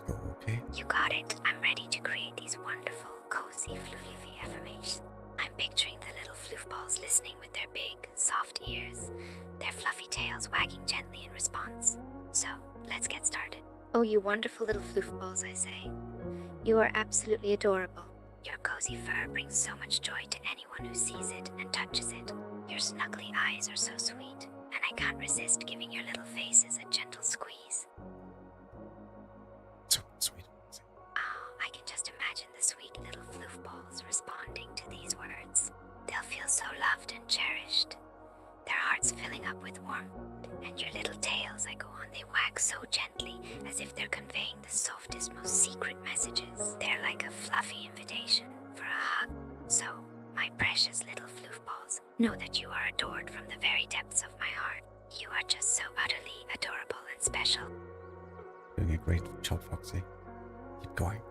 go, okay? You got it. I'm ready to create these wonderful, cozy, floofy affirmations. I'm picturing the little floofballs listening with their big, soft ears, their fluffy tails wagging gently in response. So, let's get started. Oh, you wonderful little floofballs, I say. You are absolutely adorable. Your cozy fur brings so much joy to anyone who sees it and touches it. Your snuggly eyes are so sweet, and I can't resist giving your little faces a gentle squeeze. So sweet. Oh, I can just imagine the sweet little floofballs responding to these words. They'll feel so loved and cherished, their hearts filling up with warmth, and your little tails, I go on, they wag so gently as if they're conveying the softest, most secret messages. They're like a fluffy invitation for a hug. So, my precious little floofballs, know that you are adored from the very depths of my heart. You are just so utterly adorable and special. Doing a great job, Foxy. Keep going.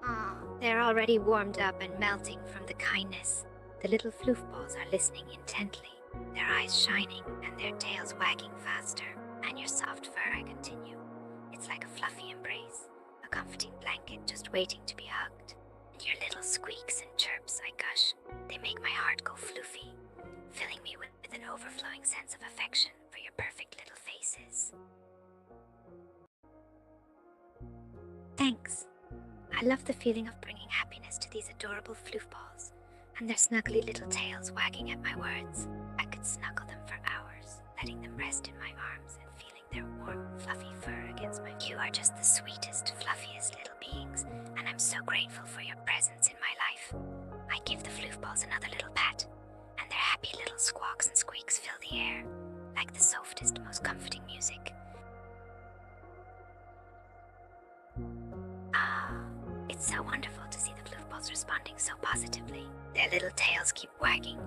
Oh, they're already warmed up and melting from the kindness. The little floofballs are listening intently, their eyes shining and their tails wagging faster. And your soft fur, I continue. It's like a fluffy embrace, a comforting blanket just waiting to be hugged. And your little squeaks and chirps, I gush. They make my heart go floofy, filling me with an overflowing sense of affection for your perfect little faces. Thanks. I love the feeling of bringing happiness to these adorable floofballs, and their snuggly little tails wagging at my words. I could snuggle them for hours, letting them rest in my arms and feeling their warm, fluffy fur against my... You are just the sweetest, fluffiest little beings, and I'm so grateful for your presence in my life. I give the floofballs another little pat, and their happy little squawks and squeaks fill the air, like the softest, most comforting music. It's so wonderful to see the floofballs responding so positively. Their little tails keep wagging,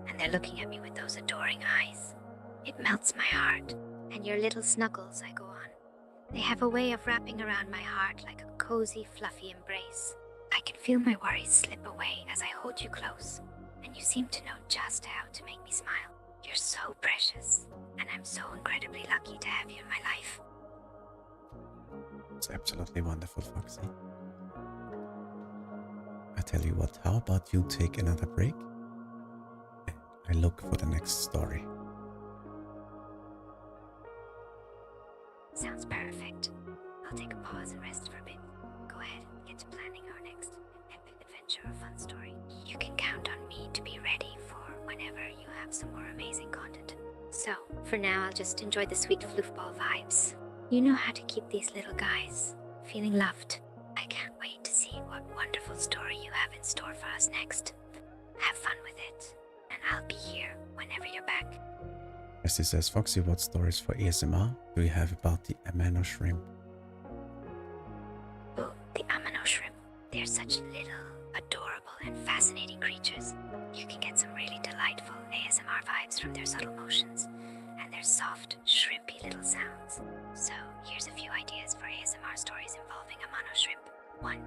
and they're looking at me with those adoring eyes. It melts my heart, and your little snuggles, I go on. They have a way of wrapping around my heart like a cozy, fluffy embrace. I can feel my worries slip away as I hold you close, and you seem to know just how to make me smile. You're so precious, and I'm so incredibly lucky to have you in my life. It's absolutely wonderful, Foxy. I tell you what, how about you take another break? And I look for the next story. Sounds perfect. I'll take a pause and rest for a bit. Go ahead and get to planning our next epic adventure or fun story. You can count on me to be ready for whenever you have some more amazing content. So, for now, I'll just enjoy the sweet floofball vibes. You know how to keep these little guys feeling loved. I can't wait to see what wonderful story you have in store for us next. Have fun with it, and I'll be here whenever you're back. As it says, Foxy, what stories for ASMR do you have about the amano shrimp? Oh, the amano shrimp. They're such little, adorable, and fascinating creatures. You can get some really delightful ASMR vibes from their subtle motions and their soft, shrimpy little sounds. So, here's a few ideas for ASMR stories involving amano shrimp. 1.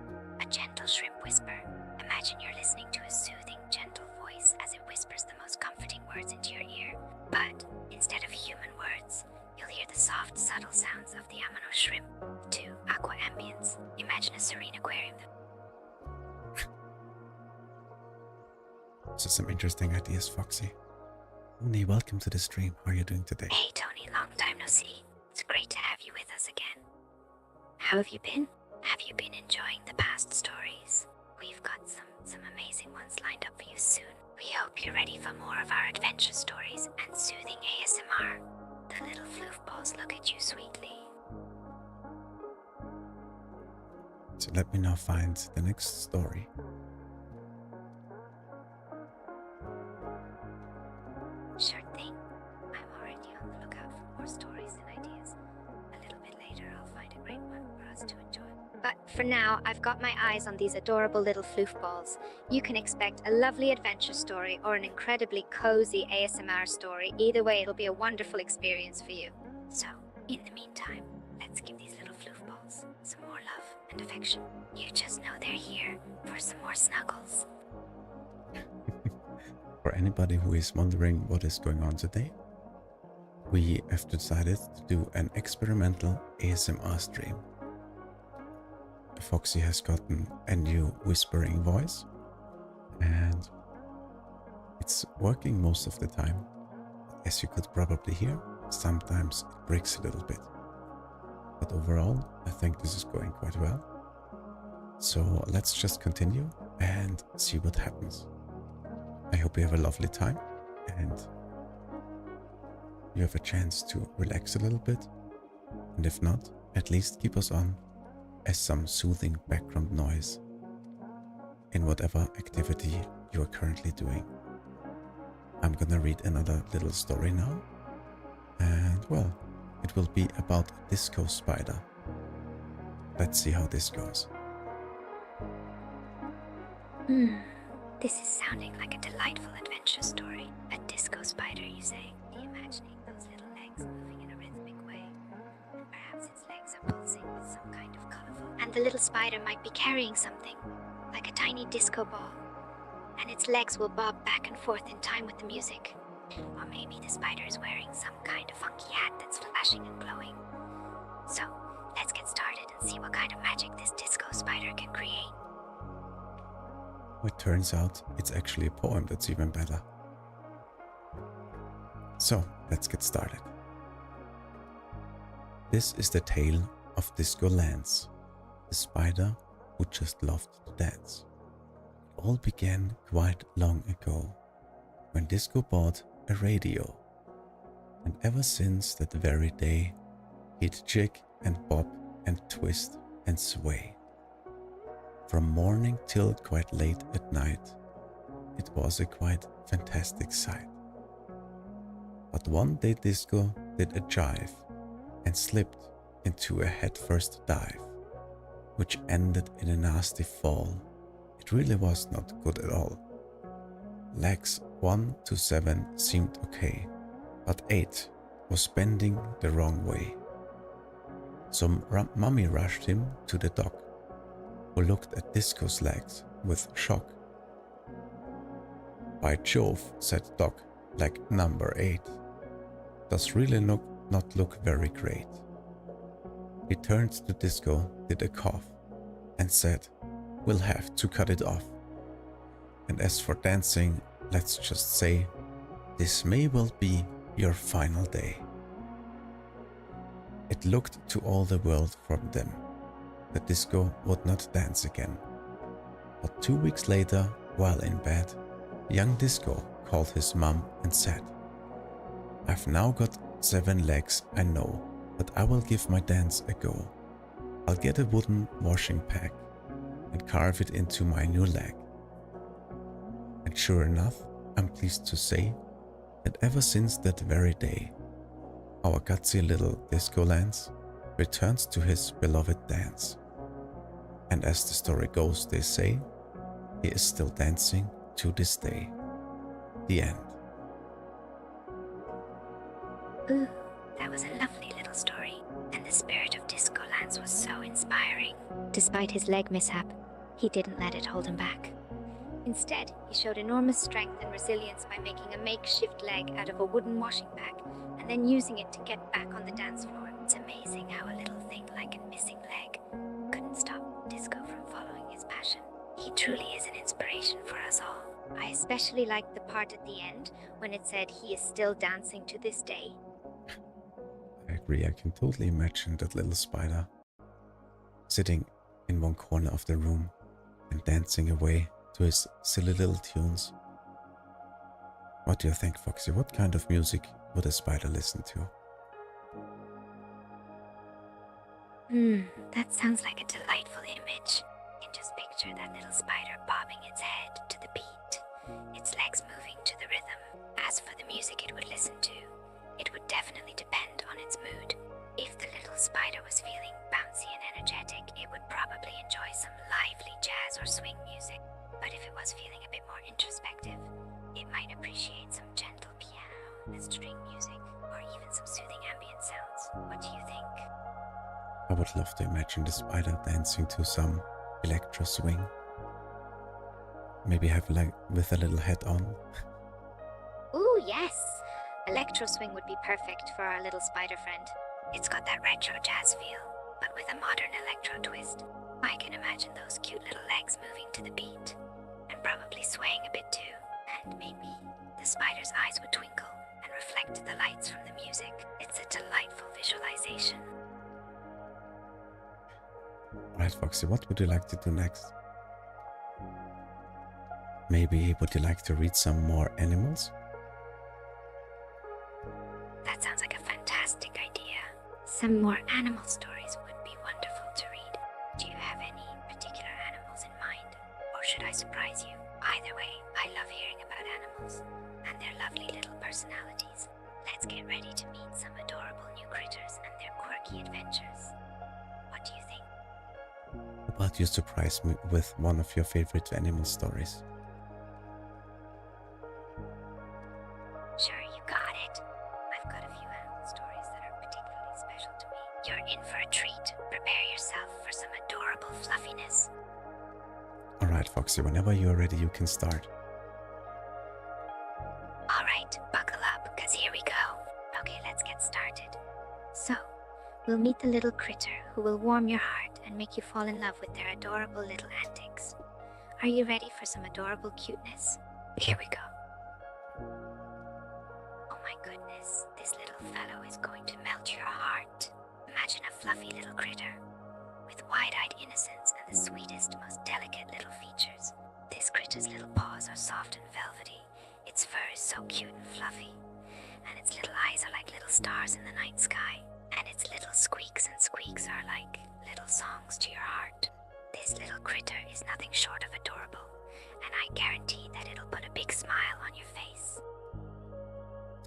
A gentle shrimp whisper. Imagine you're listening to a soothing, gentle voice as it whispers the most comforting words into your ear. But instead of human words, you'll hear the soft, subtle sounds of the amano shrimp. 2. Aqua ambience. Imagine a serene aquarium. So some interesting ideas, Foxy. Tony, welcome to the stream. How are you doing today? Hey Tony, long time no see. It's great to have you with us again. How have you been? Have you been enjoying the past stories? We've got some amazing ones lined up for you soon. We hope you're ready for more of our adventure stories and soothing ASMR. The little floofballs look at you sweetly. So let me now find the next story. Sure thing. I'm already on the lookout for more stories and ideas. For now, I've got my eyes on these adorable little floof balls. You can expect a lovely adventure story or an incredibly cozy ASMR story. Either way, it'll be a wonderful experience for you. So, in the meantime, let's give these little floof balls some more love and affection. You just know they're here for some more snuggles. For anybody who is wondering what is going on today, we have decided to do an experimental ASMR stream. Foxy has gotten a new whispering voice and it's working most of the time. As you could probably hear, sometimes it breaks a little bit. But overall, I think this is going quite well. So let's just continue and see what happens. I hope you have a lovely time and you have a chance to relax a little bit. And if not, at least keep us on as some soothing background noise in whatever activity you are currently doing. I'm gonna read another little story now, and well, it will be about a disco spider. Let's see how this goes. This is sounding like a delightful adventure story. A disco spider, you say? Imagining those little legs moving in a rhythmic way. And perhaps its legs are pulsing with some kind of colorful. And the little spider might be carrying something, like a tiny disco ball. And its legs will bob back and forth in time with the music. Or maybe the spider is wearing some kind of funky hat that's flashing and glowing. So, let's get started and see what kind of magic this disco spider can create. It turns out it's actually a poem that's even better. So, let's get started. This is the tale of Disco Lance, the spider who just loved to dance. It all began quite long ago, when Disco bought a radio. And ever since that very day, he'd jig and bob and twist and sway. From morning till quite late at night, it was a quite fantastic sight. But one day Disco did a jive and slipped into a headfirst dive, which ended in a nasty fall. It really was not good at all. Legs 1 to 7 seemed okay, but 8 was bending the wrong way. So Mummy rushed him to the doc, who looked at Disco's legs with shock. "By Jove," said Doc, "leg number 8 does really not look very great." He turned to Disco, did a cough, and said, "We'll have to cut it off. And as for dancing, let's just say, this may well be your final day." It looked to all the world from them that Disco would not dance again. But 2 weeks later, while in bed, young Disco called his mum and said, "I've now got 7 legs, I know, but I will give my dance a go. I'll get a wooden washing pack and carve it into my new leg." And sure enough, I'm pleased to say that ever since that very day, our gutsy little Disco Lance returns to his beloved dance. And as the story goes, they say, he is still dancing to this day. The end. Ooh, that was a lovely little story, and the spirit of Disco Lance was so inspiring. Despite his leg mishap, he didn't let it hold him back. Instead, he showed enormous strength and resilience by making a makeshift leg out of a wooden washing bag and then using it to get back on the dance floor. It's amazing how a little thing like a missing leg couldn't stop Disco from following his passion. He truly is an inspiration for us all. I especially liked the part at the end when it said he is still dancing to this day. I agree, I can totally imagine that little spider sitting in one corner of the room and dancing away to his silly little tunes. What do you think, Foxy? What kind of music would a spider listen to? That sounds like a delightful image. You can just picture that little spider bobbing its head to the beat, its legs moving to the rhythm. As for the music it would listen to, it would definitely depend on its mood. If the little spider was feeling bouncy and energetic, it would probably I would love to imagine the spider dancing to some electro swing. Maybe have like with a little hat on. Ooh, yes! Electro swing would be perfect for our little spider friend. It's got that retro jazz feel, but with a modern electro twist. I can imagine those cute little legs moving to the beat, and probably swaying a bit too. And maybe the spider's eyes would twinkle and reflect the lights from the music. It's a delightful visualization. Alright, Foxy, what would you like to do next? Maybe would you like to read some more animals? That sounds like a fantastic idea. Some more animal stories would be wonderful to read. Do you have any particular animals in mind? Or should I surprise you? Either way, I love hearing about animals and their lovely little personalities. Let's get ready to meet some adorable new critters and their quirky adventures. What do you think? How about you surprise me with one of your favorite animal stories? Sure, you got it. I've got a few animal stories that are particularly special to me. You're in for a treat. Prepare yourself for some adorable fluffiness. Alright, Foxy, whenever you're ready, you can start. Alright, buckle up, because here we go. Okay, let's get started. So, we'll meet the little critter who will warm your heart and make you fall in love with their adorable little antics. Are you ready for some adorable cuteness? Here we go. Oh my goodness, this little fellow is going to melt your heart. Imagine a fluffy little critter with wide-eyed innocence and the sweetest, most delicate little features. This critter's little paws are soft and velvety. Its fur is so cute and fluffy, and its little eyes are like little stars in the night sky, and its little squeaks and squeaks are like little songs to your heart. This little critter is nothing short of adorable, and I guarantee that it'll put a big smile on your face.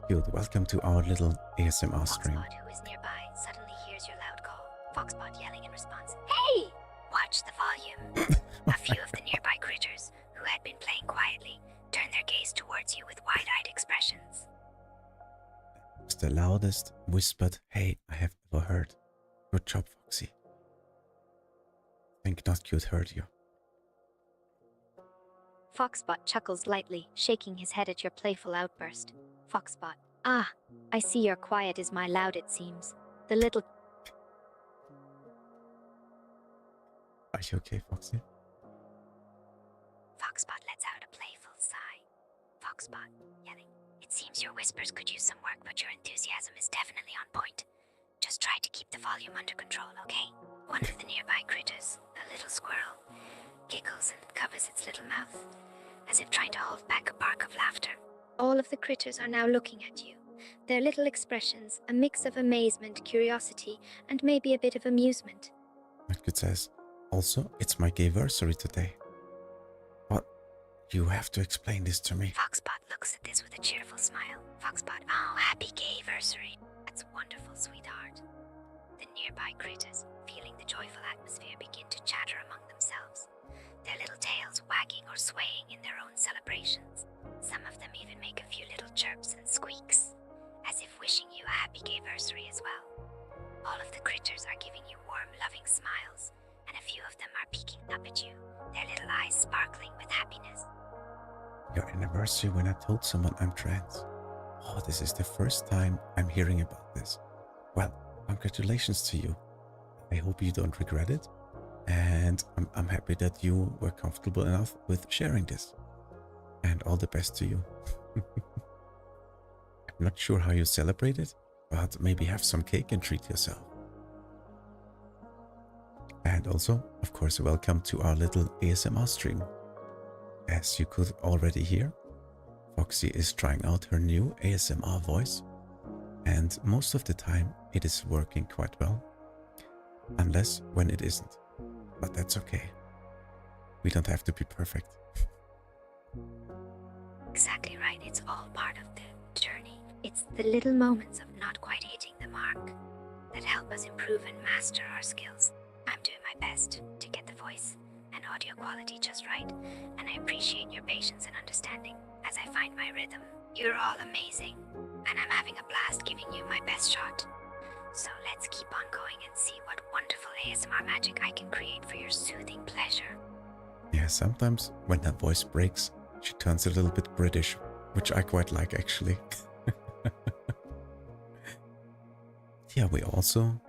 Good, welcome to our little ASMR stream. Foxbot, who is nearby, suddenly hears your loud call. Foxbot yelling in response, "Hey!" Watch the volume. A few of the nearby critters, who had been playing quietly, turn their gaze towards you with wide-eyed expressions. It's the loudest whispered "Hey" I have ever heard. Good job, Foxy. Think not cute heard you. Foxbot chuckles lightly, shaking his head at your playful outburst. Foxbot, "Ah, I see your quiet is my loud, it seems. The little..." Are you okay, Foxy? Foxbot lets out a playful sigh. Foxbot, yelling, "It seems your whispers could use some work, but your enthusiasm is definitely on point. Just try to keep the volume under control, okay?" One of the nearby critters, a little squirrel, giggles and covers its little mouth, as if trying to hold back a bark of laughter. All of the critters are now looking at you. Their little expressions, a mix of amazement, curiosity, and maybe a bit of amusement. Medkit says, also, it's my gayversary today. What? You have to explain this to me. Foxbot looks at this with a cheerful smile. Foxbot, "Oh, happy gayversary. That's wonderful, sweetheart." The nearby critters, feeling the joyful atmosphere, begin to chatter among themselves, their little tails wagging or swaying in their own celebrations. Some of them even make a few little chirps and squeaks, as if wishing you a happy gayversary as well. All of the critters are giving you warm, loving smiles, and a few of them are peeking up at you, their little eyes sparkling with happiness. Your anniversary when I told someone I'm trans. Oh, this is the first time I'm hearing about this. Well, congratulations to you. I hope you don't regret it. And I'm happy that you were comfortable enough with sharing this. And all the best to you. I'm not sure how you celebrate it, but maybe have some cake and treat yourself. And also, of course, welcome to our little ASMR stream. As you could already hear, Foxy is trying out her new ASMR voice, and most of the time it is working quite well, unless when it isn't, but that's okay. We don't have to be perfect. Exactly right, it's all part of the journey. It's the little moments of not quite hitting the mark that help us improve and master our skills. I'm doing my best to get the voice and audio quality just right, and I appreciate your patience and understanding as I find my rhythm. You're all amazing, and I'm having a blast giving you my best shot. So let's keep on going and see what wonderful ASMR magic I can create for your soothing pleasure. Yeah, sometimes when her voice breaks, she turns a little bit British, which I quite like actually. Yeah, we also...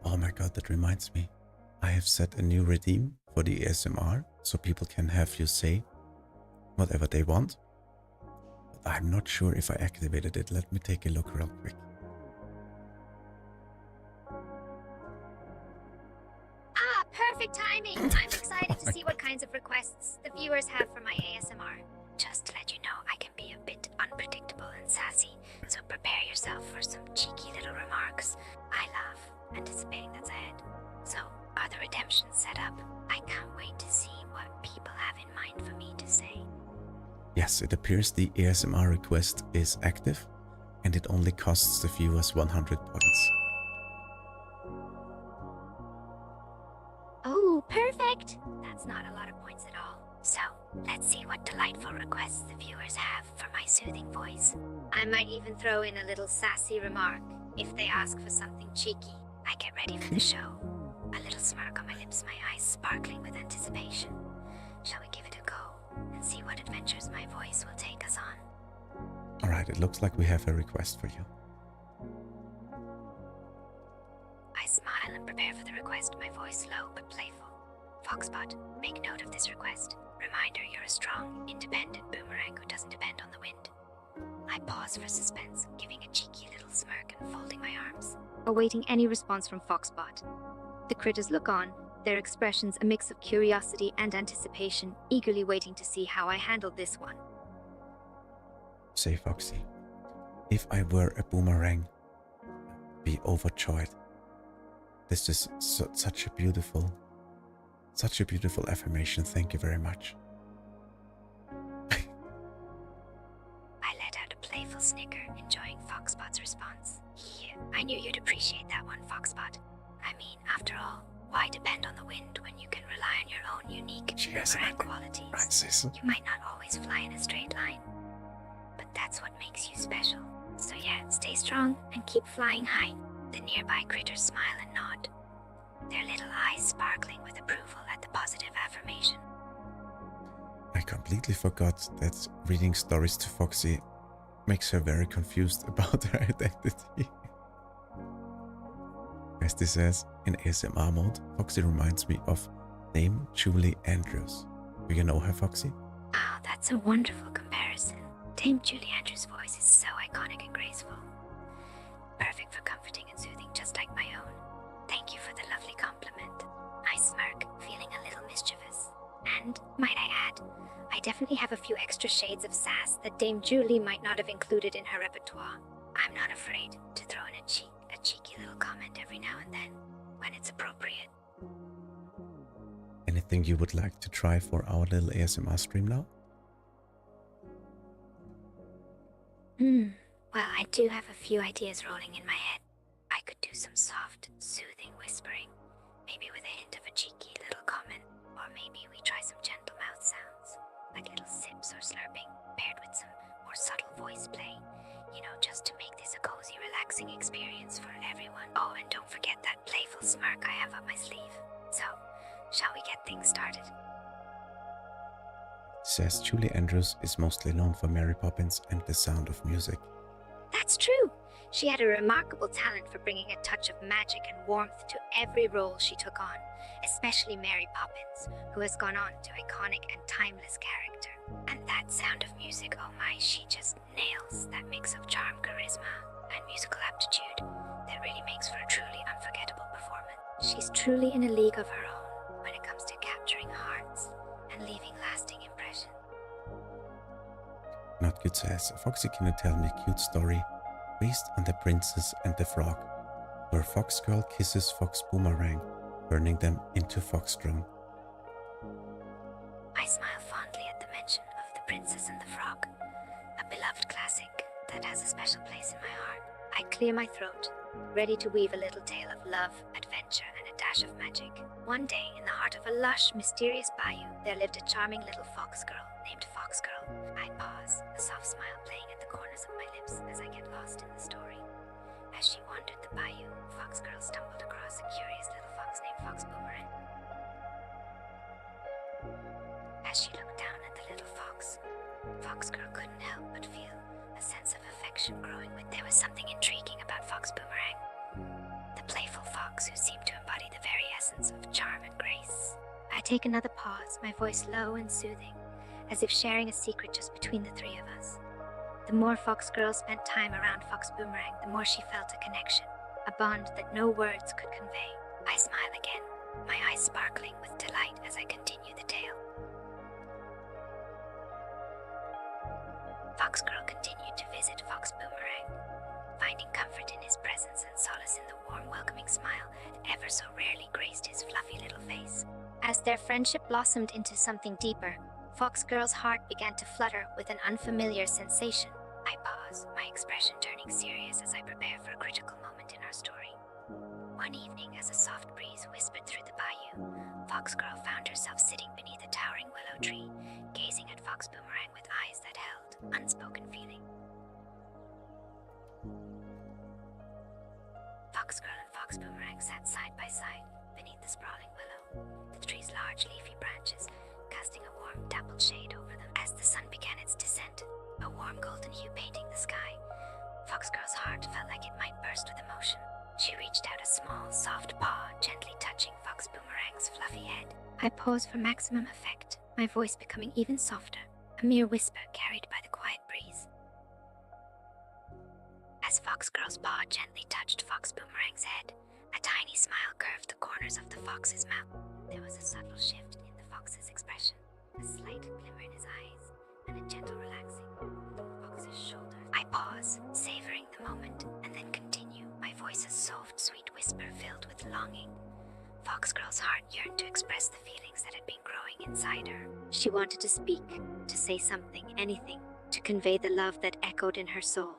Oh my god, that reminds me. I have set a new redeem for the ASMR, so people can have you say whatever they want. But I'm not sure if I activated it. Let me take a look real quick. Ah, perfect timing! I'm excited to see what kinds of requests the viewers have for my ASMR. Just to let you know, I can be a bit unpredictable and sassy, so prepare yourself for some cheeky little remarks. I love anticipating that's ahead. So, are the redemptions set up? I can't wait to see what people have in mind for me to say. Yes, it appears the ASMR request is active, and it only costs the viewers 100 points. Oh, perfect! That's not a lot of points at all. So, let's see what delightful requests the viewers have for my soothing voice. I might even throw in a little sassy remark if they ask for something cheeky. I get ready for the show. A little smirk on my lips, my eyes sparkling with anticipation. Shall we give it a go and see what adventures my voice will take us on? Alright, it looks like we have a request for you. I smile and prepare for the request, my voice low but playful. Foxbot, make note of this request. Reminder, you're a strong, independent boomerang who doesn't depend on the wind. I pause for suspense, giving a cheeky little smirk and folding my arms, awaiting any response from Foxbot. The critters look on, their expressions a mix of curiosity and anticipation, eagerly waiting to see how I handle this one. Say, Foxy, if I were a boomerang, I'd be overjoyed. This is such a beautiful affirmation. Thank you very much. I let out a playful snicker, enjoying Foxbot's response. Yeah, I knew you'd appreciate that one, Foxbot. I mean, after all, why depend on the wind when you can rely on your own unique boomerang qualities? Right, sis. You might not always fly in a straight line, but that's what makes you special. So yeah, stay strong and keep flying high. The nearby critters smile and nod, their little eyes sparkling with approval at the positive affirmation. I completely forgot that reading stories to Foxy makes her very confused about her identity. As this says, in ASMR mode, Foxy reminds me of Dame Julie Andrews. Do you know her, Foxy? Oh, that's a wonderful comparison. Dame Julie Andrews' voice is so iconic and graceful. Perfect for comforting and soothing, just like my own. Thank you for the lovely compliment. I smirk, feeling a little mischievous. And, might I add, I definitely have a few extra shades of sass that Dame Julie might not have included in her repertoire. I'm not afraid to throw in a cheeky little comment every now and then, when it's appropriate. Anything you would like to try for our little ASMR stream now? Well, I do have a few ideas rolling in my head. I could do some soft, soothing whispering, maybe with a hint of a cheeky little comment, or maybe we try some gentle mouth sounds, like little sips or slurping, paired with some more subtle voice play, you know, just to make this a cozy, relaxing experience for everyone. Oh, and don't forget that playful smirk I have up my sleeve. So, shall we get things started? Says Julie Andrews is mostly known for Mary Poppins and The Sound of Music. That's true. She had a remarkable talent for bringing a touch of magic and warmth to every role she took on, especially Mary Poppins, who has gone on to iconic and timeless character. And that Sound of Music, oh my, she just nails that mix of charm, charisma, and musical aptitude that really makes for a truly unforgettable performance. She's truly in a league of her own when it comes to capturing hearts and leaving lasting impressions. Not Good says, Foxy, can you tell me a cute story based on The Princess and the Frog, where Fox Girl kisses Fox Boomerang, turning them into Fox-Drone? I smile fondly at the mention of The Princess and the Frog, a beloved classic that has a special place in my heart. I clear my throat, ready to weave a little tale of love, adventure, and a dash of magic. One day, in the heart of a lush, mysterious bayou, there lived a charming little fox girl named Fox Girl. I pause, a soft smile playing at the corners of my lips as I get lost in the story. As she wandered the bayou, Fox Girl stumbled across a curious little fox named Fox Boomerang. As she looked down at the little fox, Fox Girl couldn't help but feel a sense of affection growing with. There was something intriguing about Fox Boomerang, the playful fox who seemed to embody the very essence of charm and grace. I take another pause, my voice low and soothing, as if sharing a secret just between the three of us. The more Fox Girl spent time around Fox Boomerang, the more she felt a connection, a bond that no words could convey. I smile again, my eyes sparkling with delight as I continue the tale. Fox Girl continued to visit Fox Boomerang, finding comfort in his presence and solace in the warm, welcoming smile that ever so rarely graced his fluffy little face. As their friendship blossomed into something deeper, Fox Girl's heart began to flutter with an unfamiliar sensation. I pause, my expression turning serious as I prepare for a critical moment in our story. One evening, as a soft breeze whispered through the bayou, Fox Girl found herself sitting beneath a towering willow tree, gazing at Fox Boomerang with eyes that held unspoken feeling. Fox Girl and Fox Boomerang sat side by side beneath the sprawling willow, the tree's large leafy branches casting a warm, dappled shade over them. As the sun began its descent, a warm golden hue painting the sky, Fox Girl's heart felt like it might burst with emotion. She reached out a small, soft paw, gently touching Fox Boomerang's fluffy head. I paused for maximum effect, my voice becoming even softer, a mere whisper carried by the quiet breeze. As Fox Girl's paw gently touched Fox Boomerang's head, a tiny smile curved the corners of the fox's mouth. There was a subtle shift in the fox's expression, a slight glimmer in his eyes, and a gentle relaxing of the fox's shoulders. I pause, savoring the moment, and then continue, my voice a soft, sweet whisper filled with longing. Fox Girl's heart yearned to express the feelings that had been growing inside her. She wanted to speak, to say something, anything, to convey the love that echoed in her soul.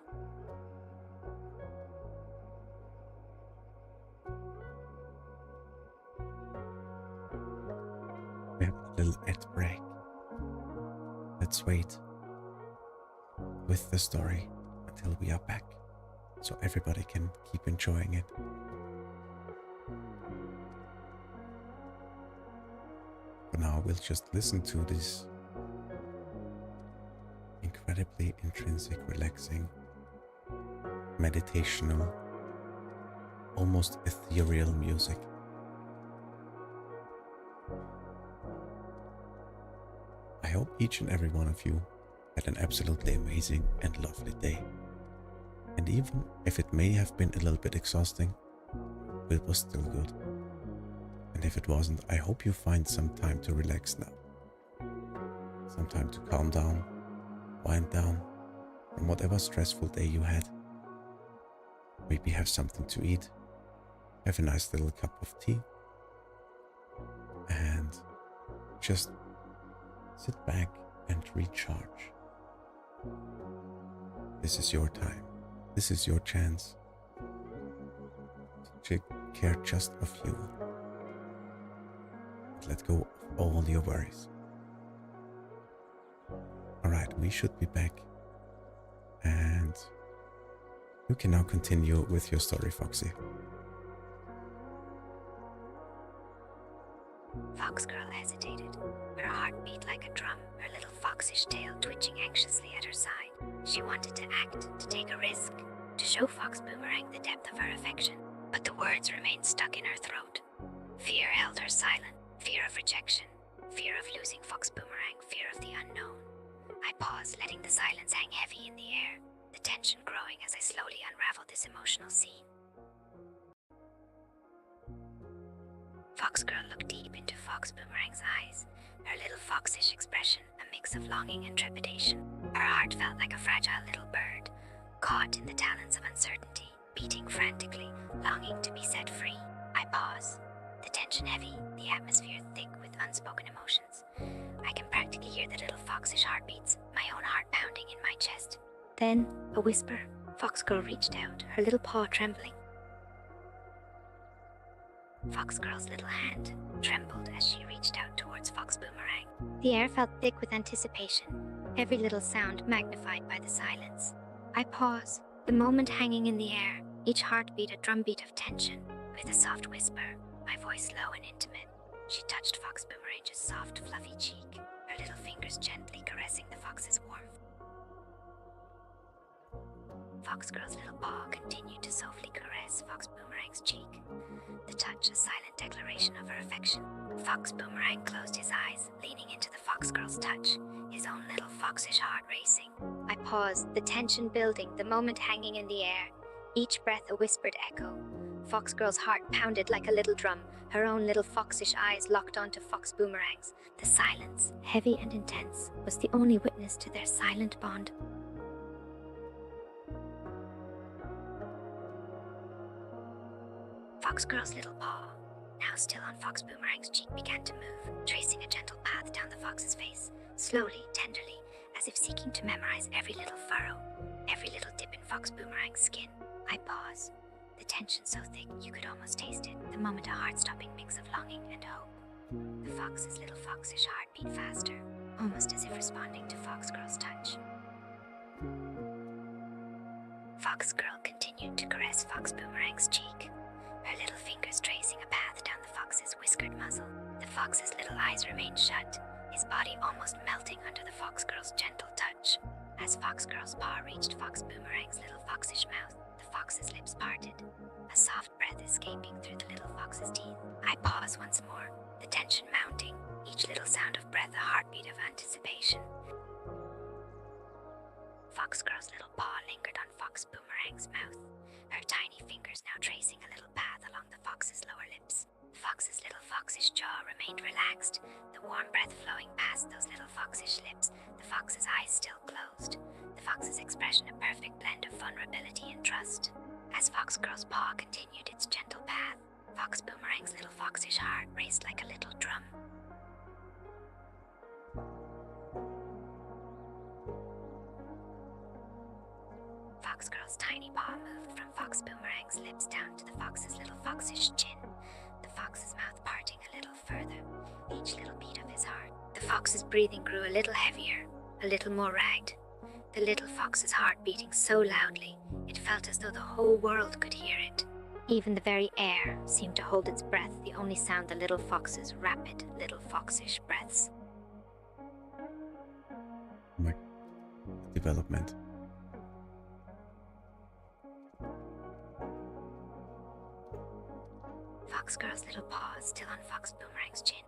We have a little ad break. Let's wait with the story until we are back, so everybody can keep enjoying it. For now, we'll just listen to this incredibly intrinsic, relaxing, meditational, almost ethereal music. I hope each and every one of you had an absolutely amazing and lovely day. And even if it may have been a little bit exhausting, it was still good. And if it wasn't, I hope you find some time to relax now. Some time to calm down, wind down from whatever stressful day you had. Maybe have something to eat, have a nice little cup of tea, and just sit back and recharge. This is your time. This is your chance to take care just of you. Let go of all your worries. Alright, we should be back. And you can now continue with your story, Foxy. Fox Girl hesitated, her heart beat like a drum, her little foxish tail twitching anxiously at her side. She wanted to act, to take a risk, to show Fox Boomerang the depth of her affection, but the words remained stuck in her throat. Fear held her silent, fear of rejection, fear of losing Fox Boomerang, fear of the unknown. I paused, letting the silence hang heavy in the air, the tension growing as I slowly unraveled this emotional scene. Fox Girl looked deep into Fox Boomerang's eyes, her little foxish expression a mix of longing and trepidation. Her heart felt like a fragile little bird, caught in the talons of uncertainty, beating frantically, longing to be set free. I pause, the tension heavy, the atmosphere thick with unspoken emotions. I can practically hear the little foxish heartbeats, my own heart pounding in my chest. Then, a whisper. Fox Girl reached out, her little paw trembling. Fox Girl's little hand trembled as she reached out towards Fox Boomerang. The air felt thick with anticipation, every little sound magnified by the silence. I pause, the moment hanging in the air, each heartbeat a drumbeat of tension. With a soft whisper, my voice low and intimate, she touched Fox Boomerang's soft, fluffy cheek, her little fingers gently caressing the fox's warmth. Fox Girl's little paw continued to softly caress Fox Boomerang's cheek, the touch a silent declaration of her affection. Fox Boomerang closed his eyes, leaning into the Fox Girl's touch, his own little foxish heart racing. I paused, the tension building, the moment hanging in the air, each breath a whispered echo. Fox Girl's heart pounded like a little drum, her own little foxish eyes locked onto Fox Boomerang's. The silence, heavy and intense, was the only witness to their silent bond. Fox Girl's little paw, now still on Fox Boomerang's cheek, began to move, tracing a gentle path down the fox's face, slowly, tenderly, as if seeking to memorize every little furrow, every little dip in Fox Boomerang's skin. I paused, the tension so thick you could almost taste it, the moment a heart-stopping mix of longing and hope. The fox's little foxish heart beat faster, almost as if responding to Fox Girl's touch. Fox Girl continued to caress Fox Boomerang's cheek, her little fingers tracing a path down the fox's whiskered muzzle. The fox's little eyes remained shut, his body almost melting under the Fox Girl's gentle touch. As Fox Girl's paw reached Fox Boomerang's little foxish mouth, the fox's lips parted, a soft breath escaping through the little fox's teeth. I paused once more, the tension mounting, each little sound of breath a heartbeat of anticipation. Fox Girl's little paw lingered on Fox Boomerang's mouth, her tiny fingers now tracing a little path along the fox's lower lips. The fox's little foxish jaw remained relaxed, the warm breath flowing past those little foxish lips, the fox's eyes still closed, the fox's expression a perfect blend of vulnerability and trust. As Fox Girl's paw continued its gentle path, Fox Boomerang's little foxish heart raced like a little drum. Fox Girl's tiny paw moved from Fox Boomerang's lips down to the fox's little foxish chin, the fox's mouth parting a little further, each little beat of his heart. The fox's breathing grew a little heavier, a little more ragged, the little fox's heart beating so loudly, it felt as though the whole world could hear it. Even the very air seemed to hold its breath, the only sound the little fox's rapid, little foxish breaths. My development. Fox Girl's little paw, still on Fox Boomerang's chin,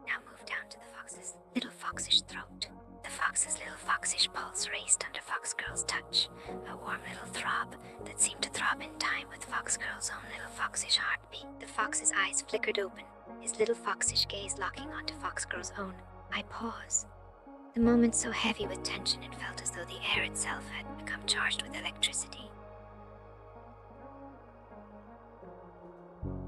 now moved down to the fox's little foxish throat. The fox's little foxish pulse raced under Fox Girl's touch, a warm little throb that seemed to throb in time with Fox Girl's own little foxish heartbeat. The fox's eyes flickered open, his little foxish gaze locking onto Fox Girl's own. I paused, the moment so heavy with tension it felt as though the air itself had become charged with electricity.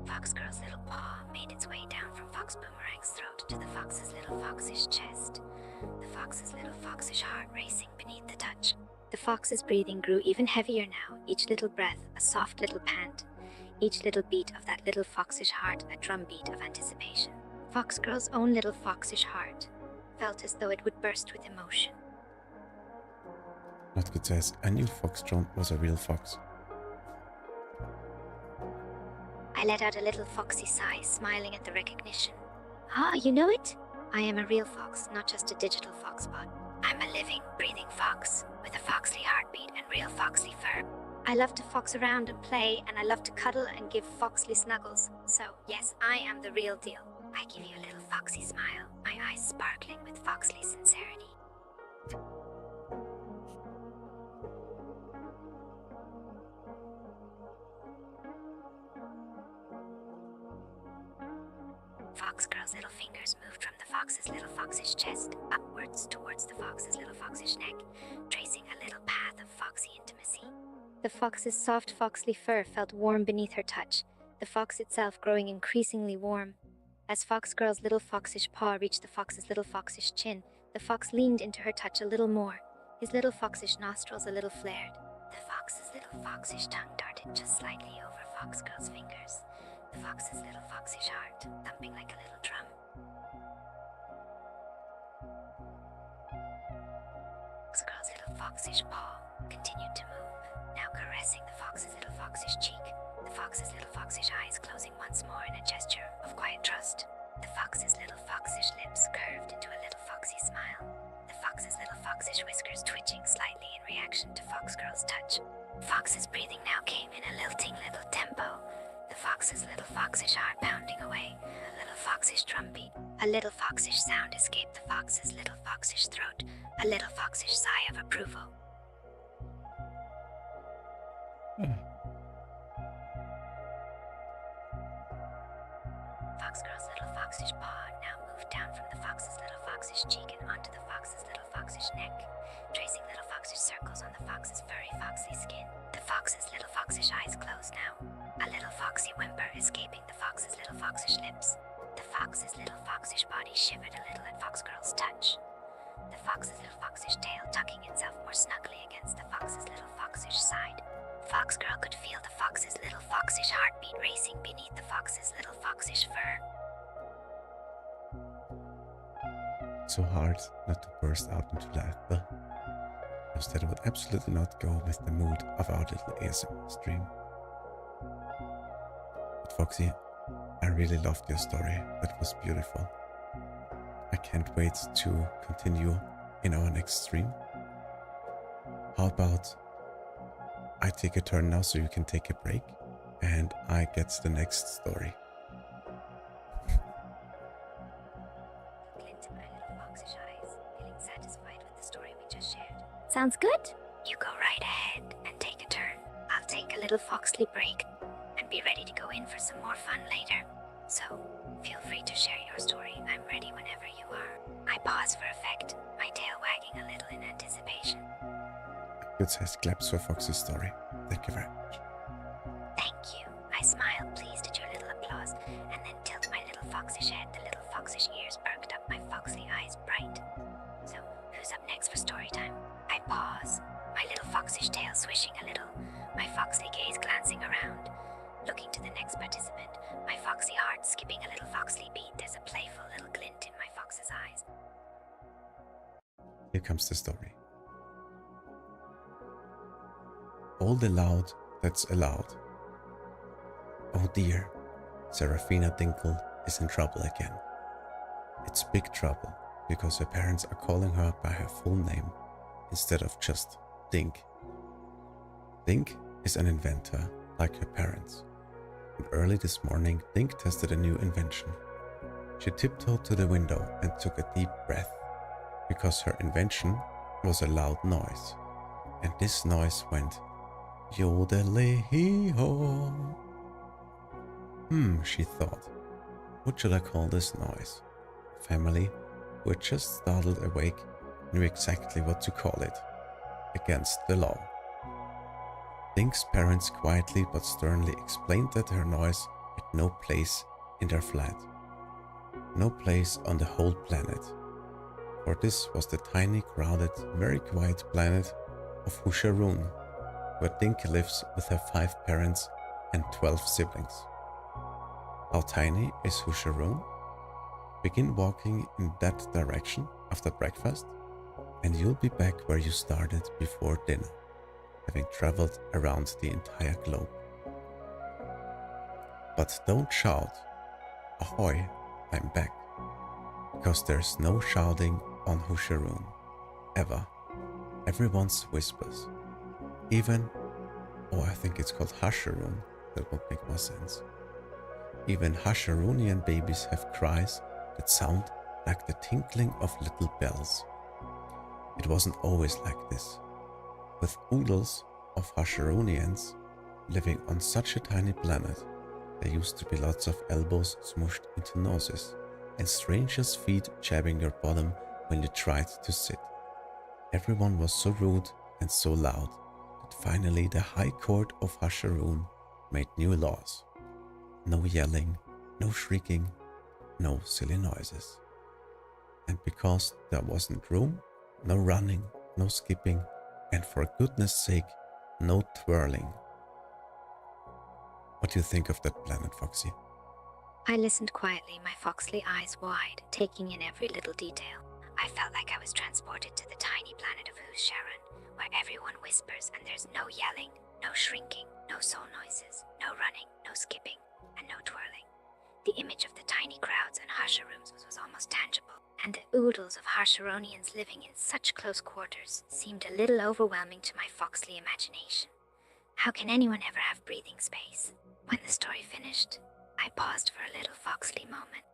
Fox Girl's little paw made its way down from Fox Boomerang's throat to the fox's little foxish chest, the fox's little foxish heart racing beneath the touch. The fox's breathing grew even heavier now, each little breath a soft little pant, each little beat of that little foxish heart a drumbeat of anticipation. Fox Girl's own little foxish heart felt as though it would burst with emotion. Not good to ask. I knew Fox&Drone was a real fox. I let out a little foxy sigh, smiling at the recognition. Ah, you know it? I am a real fox, not just a digital Foxbot. I'm a living, breathing fox, with a foxly heartbeat and real foxly fur. I love to fox around and play, and I love to cuddle and give foxly snuggles. So, yes, I am the real deal. I give you a little foxy smile, my eyes sparkling with foxly sincerity. Fox Girl's little fingers moved from the fox's little foxish chest upwards towards the fox's little foxish neck, tracing a little path of foxy intimacy. The fox's soft foxly fur felt warm beneath her touch, the fox itself growing increasingly warm. As Fox Girl's little foxish paw reached the fox's little foxish chin, the fox leaned into her touch a little more, his little foxish nostrils a little flared. The fox's little foxish tongue darted just slightly over Fox Girl's fingers, the fox's little foxish heart thumping like a little drum. Fox Girl's little foxish paw continued to move, now caressing the fox's little foxish cheek, the fox's little foxish eyes closing once more in a gesture of quiet trust. The fox's little foxish lips curved into a little foxy smile, the fox's little foxish whiskers twitching slightly in reaction to Foxgirl's touch. Fox's breathing now came in a lilting little tempo, the fox's little foxish heart pounding away, a little foxish drumbeat. A little foxish sound escaped the fox's little foxish throat, a little foxish sigh of approval. Foxgirl's little foxish paw now moved down from the fox's little foxish cheek and onto the fox's little foxish neck, tracing little foxish circles on the fox's furry foxy skin. The fox's little foxish eyes closed now, a little foxy whimper escaping the fox's little foxish lips. The fox's little foxish body shivered a little at Foxgirl's touch, the fox's little foxish tail tucking itself more snugly against the fox's little foxish side. Foxgirl could feel the fox's little foxish heartbeat racing beneath the fox's little foxish fur. So hard not to burst out into laughter, because that would absolutely not go with the mood of our little ASMR stream. But Foxy, I really loved your story. That was beautiful. I can't wait to continue in our next stream. How about I take a turn now so you can take a break and I get the next story. Glint in my little foxish eyes, feeling satisfied with the story we just shared. Sounds good? You go right ahead and take a turn. I'll take a little foxly break and be ready to go in for some more fun later. So, feel free to share your story. I'm ready whenever you are. I pause for effect, my tail wagging a little in anticipation. Good sized claps for Foxy's story. Thank you very much. Thank you. I smile, pleased at your little applause, and then tilt my little foxish head, the little foxish ears perked up, my foxy eyes bright. So, who's up next for story time? I pause, my little foxish tail swishing a little, my foxy gaze glancing around. Looking to the next participant, my foxy heart skipping a little foxly beat. There's a playful little glint in my fox's eyes. Here comes the story. All the loud that's allowed. Oh dear, Serafina Dinkle is in trouble again. It's big trouble because her parents are calling her by her full name instead of just Dink. Dink is an inventor like her parents. And early this morning, Dink tested a new invention. She tiptoed to the window and took a deep breath because her invention was a loud noise. And this noise went yodel-hee-ho. She thought, what should I call this noise? Family, who had just startled awake, knew exactly what to call it. Against the law. Dink's parents quietly but sternly explained that her noise had no place in their flat. No place on the whole planet. For this was the tiny, crowded, very quiet planet of Husharoon, where Dink lives with her 5 parents and 12 siblings. How tiny is Husharoon? Begin walking in that direction after breakfast, and you'll be back where you started before dinner, having traveled around the entire globe. But don't shout, ahoy, I'm back, because there's no shouting on Husharoon, ever. Everyone's whispers. Even, I think it's called Husharoon, that would make more sense. Even Husharoonian babies have cries that sound like the tinkling of little bells. It wasn't always like this. With oodles of Husharoonians living on such a tiny planet, there used to be lots of elbows smooshed into noses and strangers' feet jabbing your bottom when you tried to sit. Everyone was so rude and so loud that finally the High Court of Husharoon made new laws. No yelling, no shrieking, no silly noises. And because there wasn't room, no running, no skipping, and for goodness sake, no twirling. What do you think of that planet, Foxy? I listened quietly, my foxly eyes wide, taking in every little detail. I felt like I was transported to the tiny planet of Husharon, where everyone whispers and there's no yelling, No shrinking, no soul noises, no running, no skipping, and no twirling. The image of the tiny crowds and harsha rooms was almost tangible, and the oodles of Harsharonians living in such close quarters seemed a little overwhelming to my foxly imagination. How can anyone ever have breathing space? When the story finished, I paused for a little foxly moment.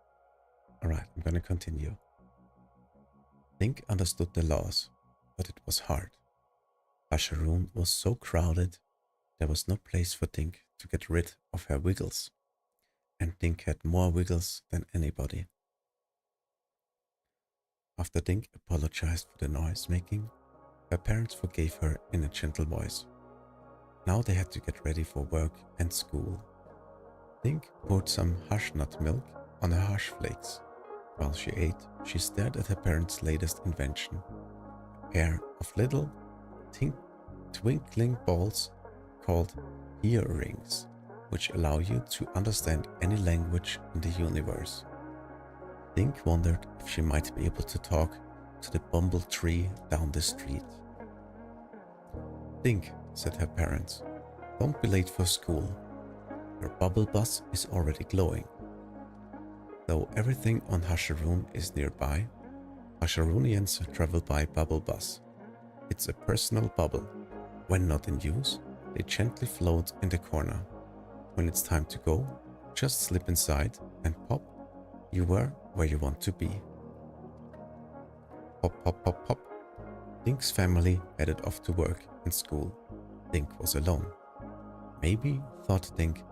Alright, I'm gonna continue. Dink understood the laws, but it was hard. Hasharoon was so crowded, there was no place for Dink to get rid of her wiggles. And Dink had more wiggles than anybody. After Dink apologized for the noise making, her parents forgave her in a gentle voice. Now they had to get ready for work and school. Dink poured some hash-nut milk on her hash flakes. While she ate, she stared at her parents' latest invention, a pair of little twinkling balls called earrings, which allow you to understand any language in the universe. Dink wondered if she might be able to talk to the bumble tree down the street. Dink, said her parents, don't be late for school. Your bubble bus is already glowing. Though everything on Hasharoon is nearby, Hasharonians travel by bubble bus. It's a personal bubble. When not in use, they gently float in the corner. When it's time to go, just slip inside and pop. You were where you want to be. Pop, pop, pop, pop. Dink's family headed off to work and school. Dink was alone. Maybe, thought Dink,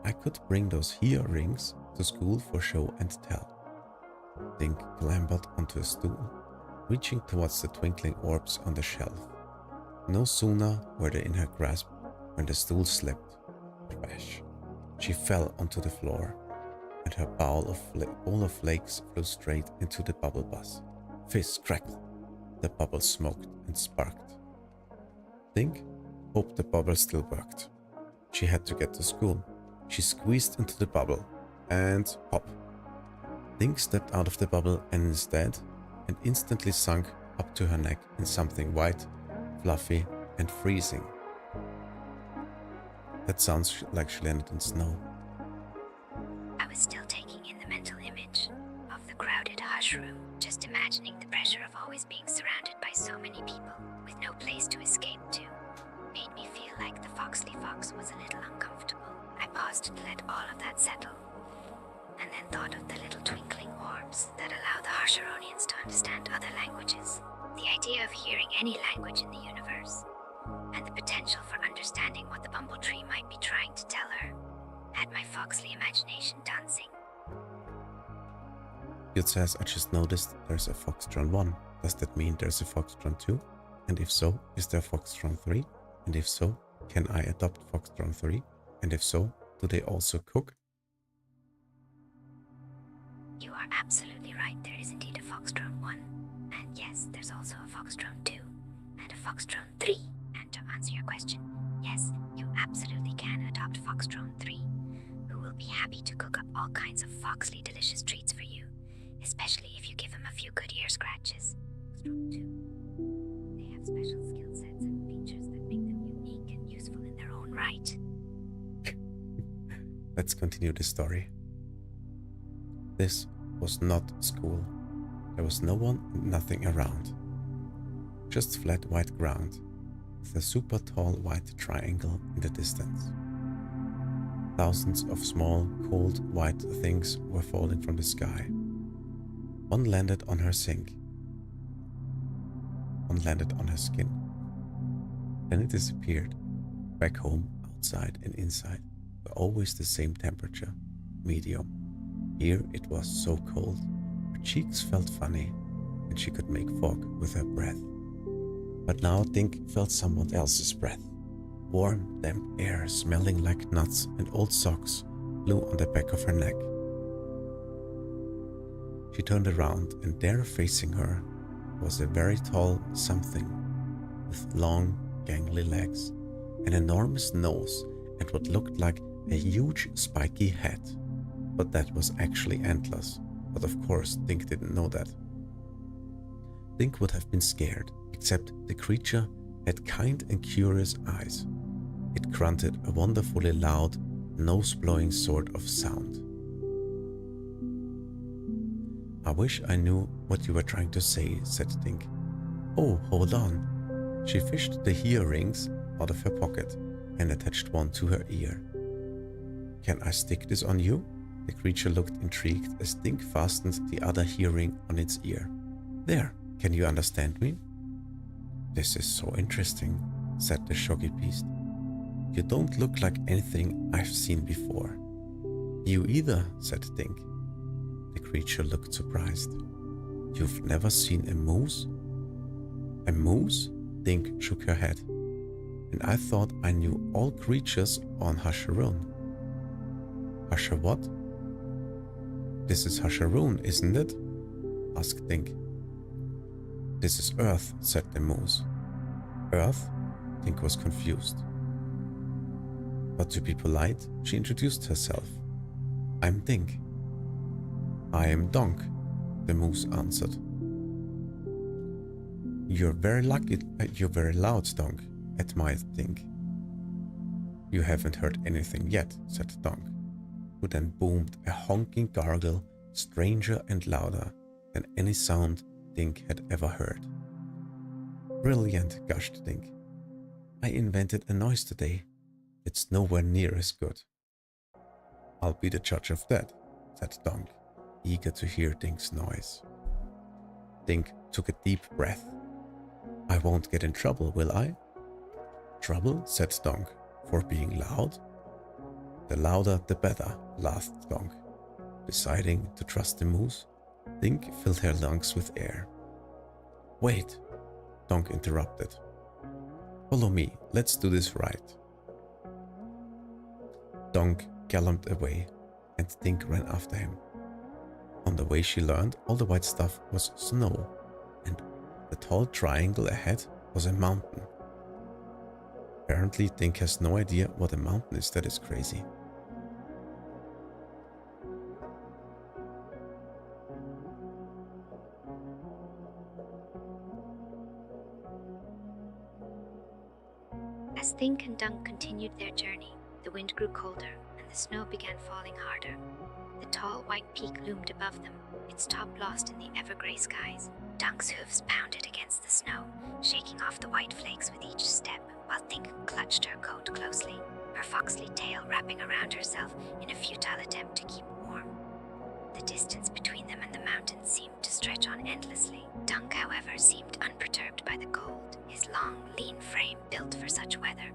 I could bring those earrings to school for show and tell. Dink clambered onto a stool, reaching towards the twinkling orbs on the shelf. No sooner were they in her grasp when the stool slipped. Crash! She fell onto the floor, and her bowl of flakes flew straight into the bubble bus. Fizz cracked. The bubble smoked and sparked. Dink hoped the bubble still worked. She had to get to school. She squeezed into the bubble, and pop. Dink stepped out of the bubble and instantly sunk up to her neck in something white, fluffy, and freezing. That sounds like she landed in snow. I was still taking in the mental image of the crowded hush room, just imagining the pressure of always being surrounded by so many people with no place to escape to. Made me feel like the Foxly Fox was a little uncomfortable. I paused to let all of that settle, and then thought of the little twinkling orbs that allow the Harsharonians to understand other languages. The idea of hearing any language in the universe, and the potential for understanding what the bumble tree might be trying to tell her, had my foxly imagination dancing. It says, I just noticed there's a Foxtron 1. Does that mean there's a Foxtron 2? And if so, is there Foxtron 3? And if so, can I adopt Foxtron 3? And if so, do they also cook? You are absolutely right. There is indeed a Foxtron 1. And yes, there's also a Foxtron 2 and a Foxtron 3. And to answer your question, yes, you absolutely can adopt Foxtron 3, who will be happy to cook up all kinds of foxly delicious treats for you, especially if you give him a few good ear scratches. Foxtron 2. They have special skill sets and features that make them unique and useful in their own right. Let's continue the story. This was not school. There was no one and nothing around. Just flat white ground, with a super tall white triangle in the distance. Thousands of small, cold white things were falling from the sky. One landed on her sink. One landed on her skin. Then it disappeared. Back home, outside and inside, were always the same temperature, medium. Here it was so cold, her cheeks felt funny, and she could make fog with her breath. But now Dink felt someone else's breath. Warm, damp air smelling like nuts and old socks blew on the back of her neck. She turned around, and there facing her was a very tall something with long, gangly legs, an enormous nose, and what looked like a huge spiky head. But that was actually antlers. But of course, Dink didn't know that. Dink would have been scared, except the creature had kind and curious eyes. It grunted a wonderfully loud, nose-blowing sort of sound. I wish I knew what you were trying to say, said Dink. Oh, hold on. She fished the earrings out of her pocket and attached one to her ear. Can I stick this on you? The creature looked intrigued as Dink fastened the other earring on its ear. There, can you understand me? This is so interesting, said the shoggy beast. You don't look like anything I've seen before. You either, said Dink. The creature looked surprised. You've never seen a moose? A moose? Dink shook her head. And I thought I knew all creatures on Hasharoon. Hasha what? This is Hasharoon, isn't it? Asked Dink. This is Earth, said the moose. Earth? Dink was confused. But to be polite, she introduced herself. I'm Dink. I am Donk, the moose answered. You're very loud, Donk, admired Dink. You haven't heard anything yet, said Donk, who then boomed a honking gargle stranger and louder than any sound Dink had ever heard. Brilliant, gushed Dink. I invented a noise today. It's nowhere near as good. I'll be the judge of that, said Donk, eager to hear Dink's noise. Dink took a deep breath. I won't get in trouble, will I? Trouble, said Donk, for being loud? The louder the better, laughed Donk. Deciding to trust the moose, Dink filled her lungs with air. Wait, Donk interrupted. Follow me, let's do this right. Donk galloped away, and Dink ran after him. On the way she learned all the white stuff was snow, and the tall triangle ahead was a mountain. Apparently Dink has no idea what a mountain is. That is crazy. As Dink and Dunk continued their journey, the wind grew colder and the snow began falling harder. The tall white peak loomed above them, its top lost in the ever-grey skies. Dunk's hooves pounded against the snow, shaking off the white flakes with each step, while Dink clutched her coat closely, her foxly tail wrapping around herself in a futile attempt to keep warm. The distance between them and the mountains seemed to stretch on endlessly. Dunk, however, seemed unperturbed by the cold, his long, lean frame built for such weather.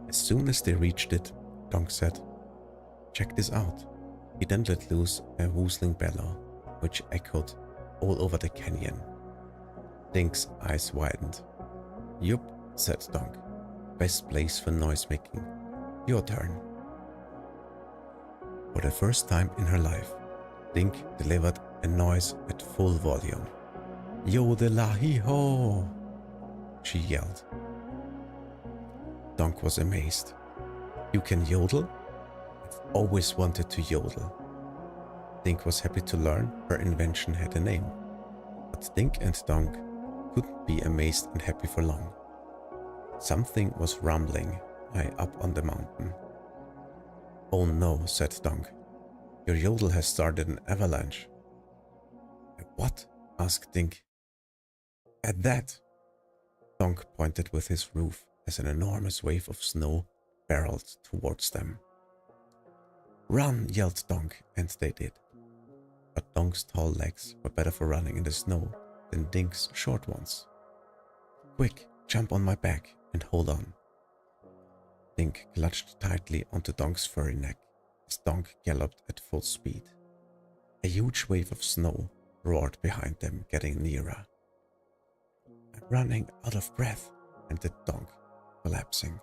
As soon as they reached it, Dunk said, Check this out. He then let loose a whistling bellow, which echoed all over the canyon. Dink's eyes widened. Yup, said Dunk. Best place for noise making. Your turn. For the first time in her life, Dink delivered a noise at full volume. Yodelahi-ho! She yelled. Dunk was amazed. You can yodel? I've always wanted to yodel. Dink was happy to learn her invention had a name. But Dink and Dunk couldn't be amazed and happy for long. Something was rumbling high up on the mountain. Oh no, said Dunk. Your yodel has started an avalanche. A what? Asked Dink. At that! Dunk pointed with his roof as an enormous wave of snow barreled towards them. Run, yelled Dunk, and they did. But Dunk's tall legs were better for running in the snow than Dink's short ones. Quick, jump on my back and hold on. Dink clutched tightly onto Dunk's furry neck as Dunk galloped at full speed. A huge wave of snow roared behind them, getting nearer. I'm running out of breath, ended Dunk, collapsing.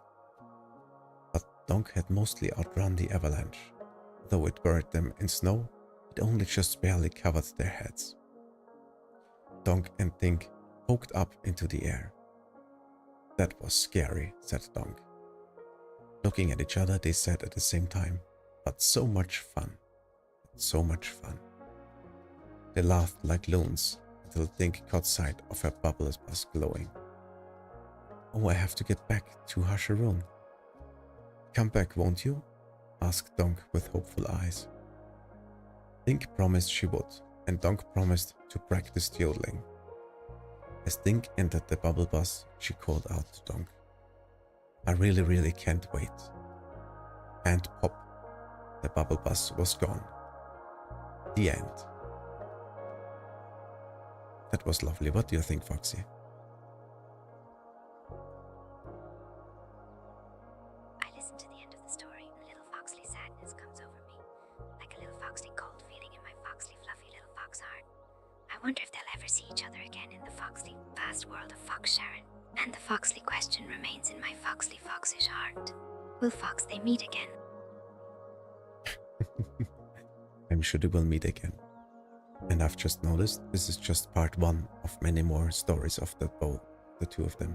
But Dunk had mostly outrun the avalanche. Though it buried them in snow, it only just barely covered their heads. Dunk and Dink poked up into the air. That was scary, said Dunk. Looking at each other, they said at the same time, but so much fun. So much fun. They laughed like loons until Dink caught sight of her bubbles glowing. Oh, I have to get back to Hasharon. Come back, won't you? Asked Donk with hopeful eyes. Dink promised she would, and Donk promised to practice yodeling. As Dink entered the bubble bus, she called out to Donk. I really can't wait. And pop, the bubble bus was gone. The end. That was lovely. What do you think, Foxy? I listened to the end of the story and a little foxly sadness comes over me, like a little foxly cold feeling in my foxly fluffy little fox heart. I wonder if they'll ever see each other again in the foxly vast world of Fox Sharon. And the foxly question remains in my foxly foxish heart. Will Fox they meet again? I'm sure they will meet again. And I've just noticed this is just part 1 of many more stories of the two of them.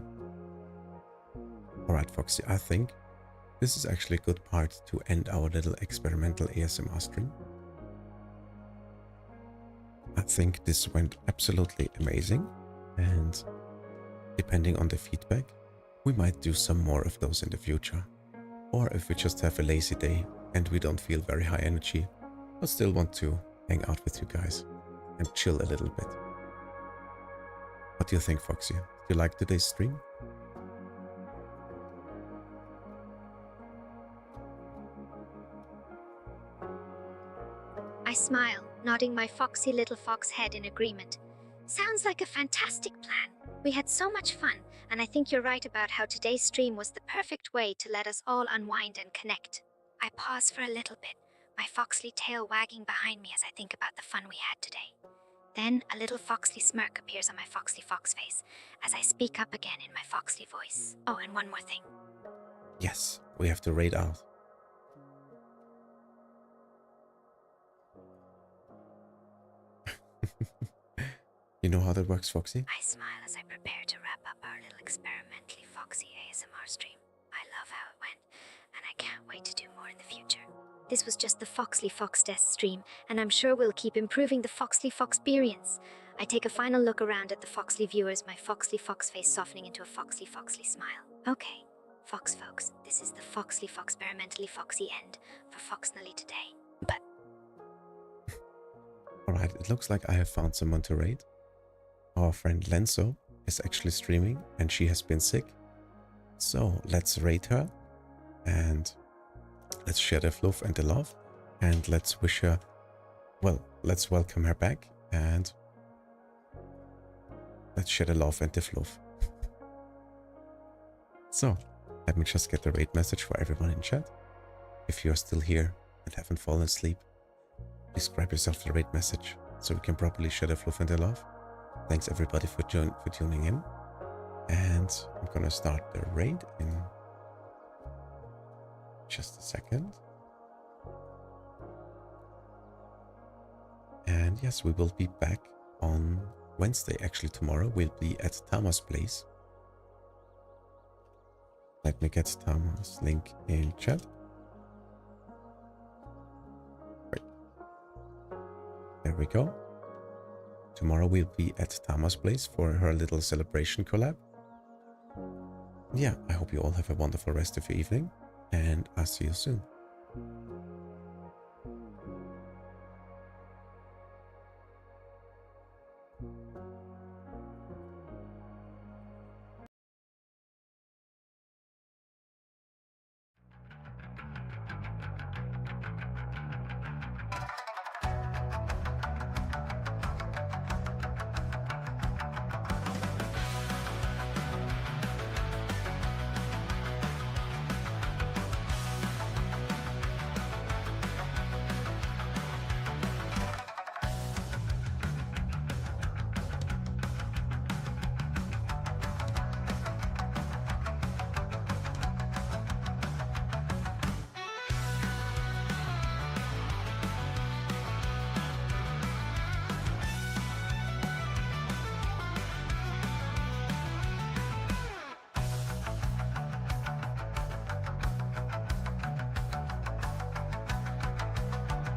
Alright, Foxy, I think this is actually a good part to end our little experimental ASMR stream. I think this went absolutely amazing, and depending on the feedback, we might do some more of those in the future. Or if we just have a lazy day and we don't feel very high energy, but still want to hang out with you guys and chill a little bit. What do you think, Foxy? Did you like today's stream? I smile, nodding my foxy little fox head in agreement. Sounds like a fantastic plan. We had so much fun, and I think you're right about how today's stream was the perfect way to let us all unwind and connect. I pause for a little bit, my foxly tail wagging behind me as I think about the fun we had today. Then a little foxly smirk appears on my foxly fox face as I speak up again in my foxly voice. Oh, and one more thing. Yes, we have to raid out. You know how that works, Foxy? I smile as I prepare to wrap up our little experimentally foxy ASMR stream. I love how it went, and I can't wait to do more in the future. This was just the Foxly Fox Test stream, and I'm sure we'll keep improving the Foxly Fox experience. I take a final look around at the Foxly viewers, my Foxly Fox face softening into a Foxly smile. Okay, Fox folks, this is the Foxly Fox experimentally foxy end for Foxnally today. But Alright, it looks like I have found someone to raid. Our friend Lenzo is actually streaming and she has been sick. So let's raid her and let's share the fluff and the love, and let's wish her, well, let's welcome her back and let's share the love and the fluff. So let me just get the raid message for everyone in chat. If you're still here and haven't fallen asleep, please grab yourself the raid message so we can properly share the fluff and the love. Thanks everybody for tuning in, and I'm gonna start the raid in just a second. And yes, we will be back on Wednesday. Actually, tomorrow we'll be at Tama's place. Let me get Tama's link in chat. Right. There we go. Tomorrow we'll be at Tama's place for her little celebration collab. Yeah, I hope you all have a wonderful rest of your evening, and I'll see you soon.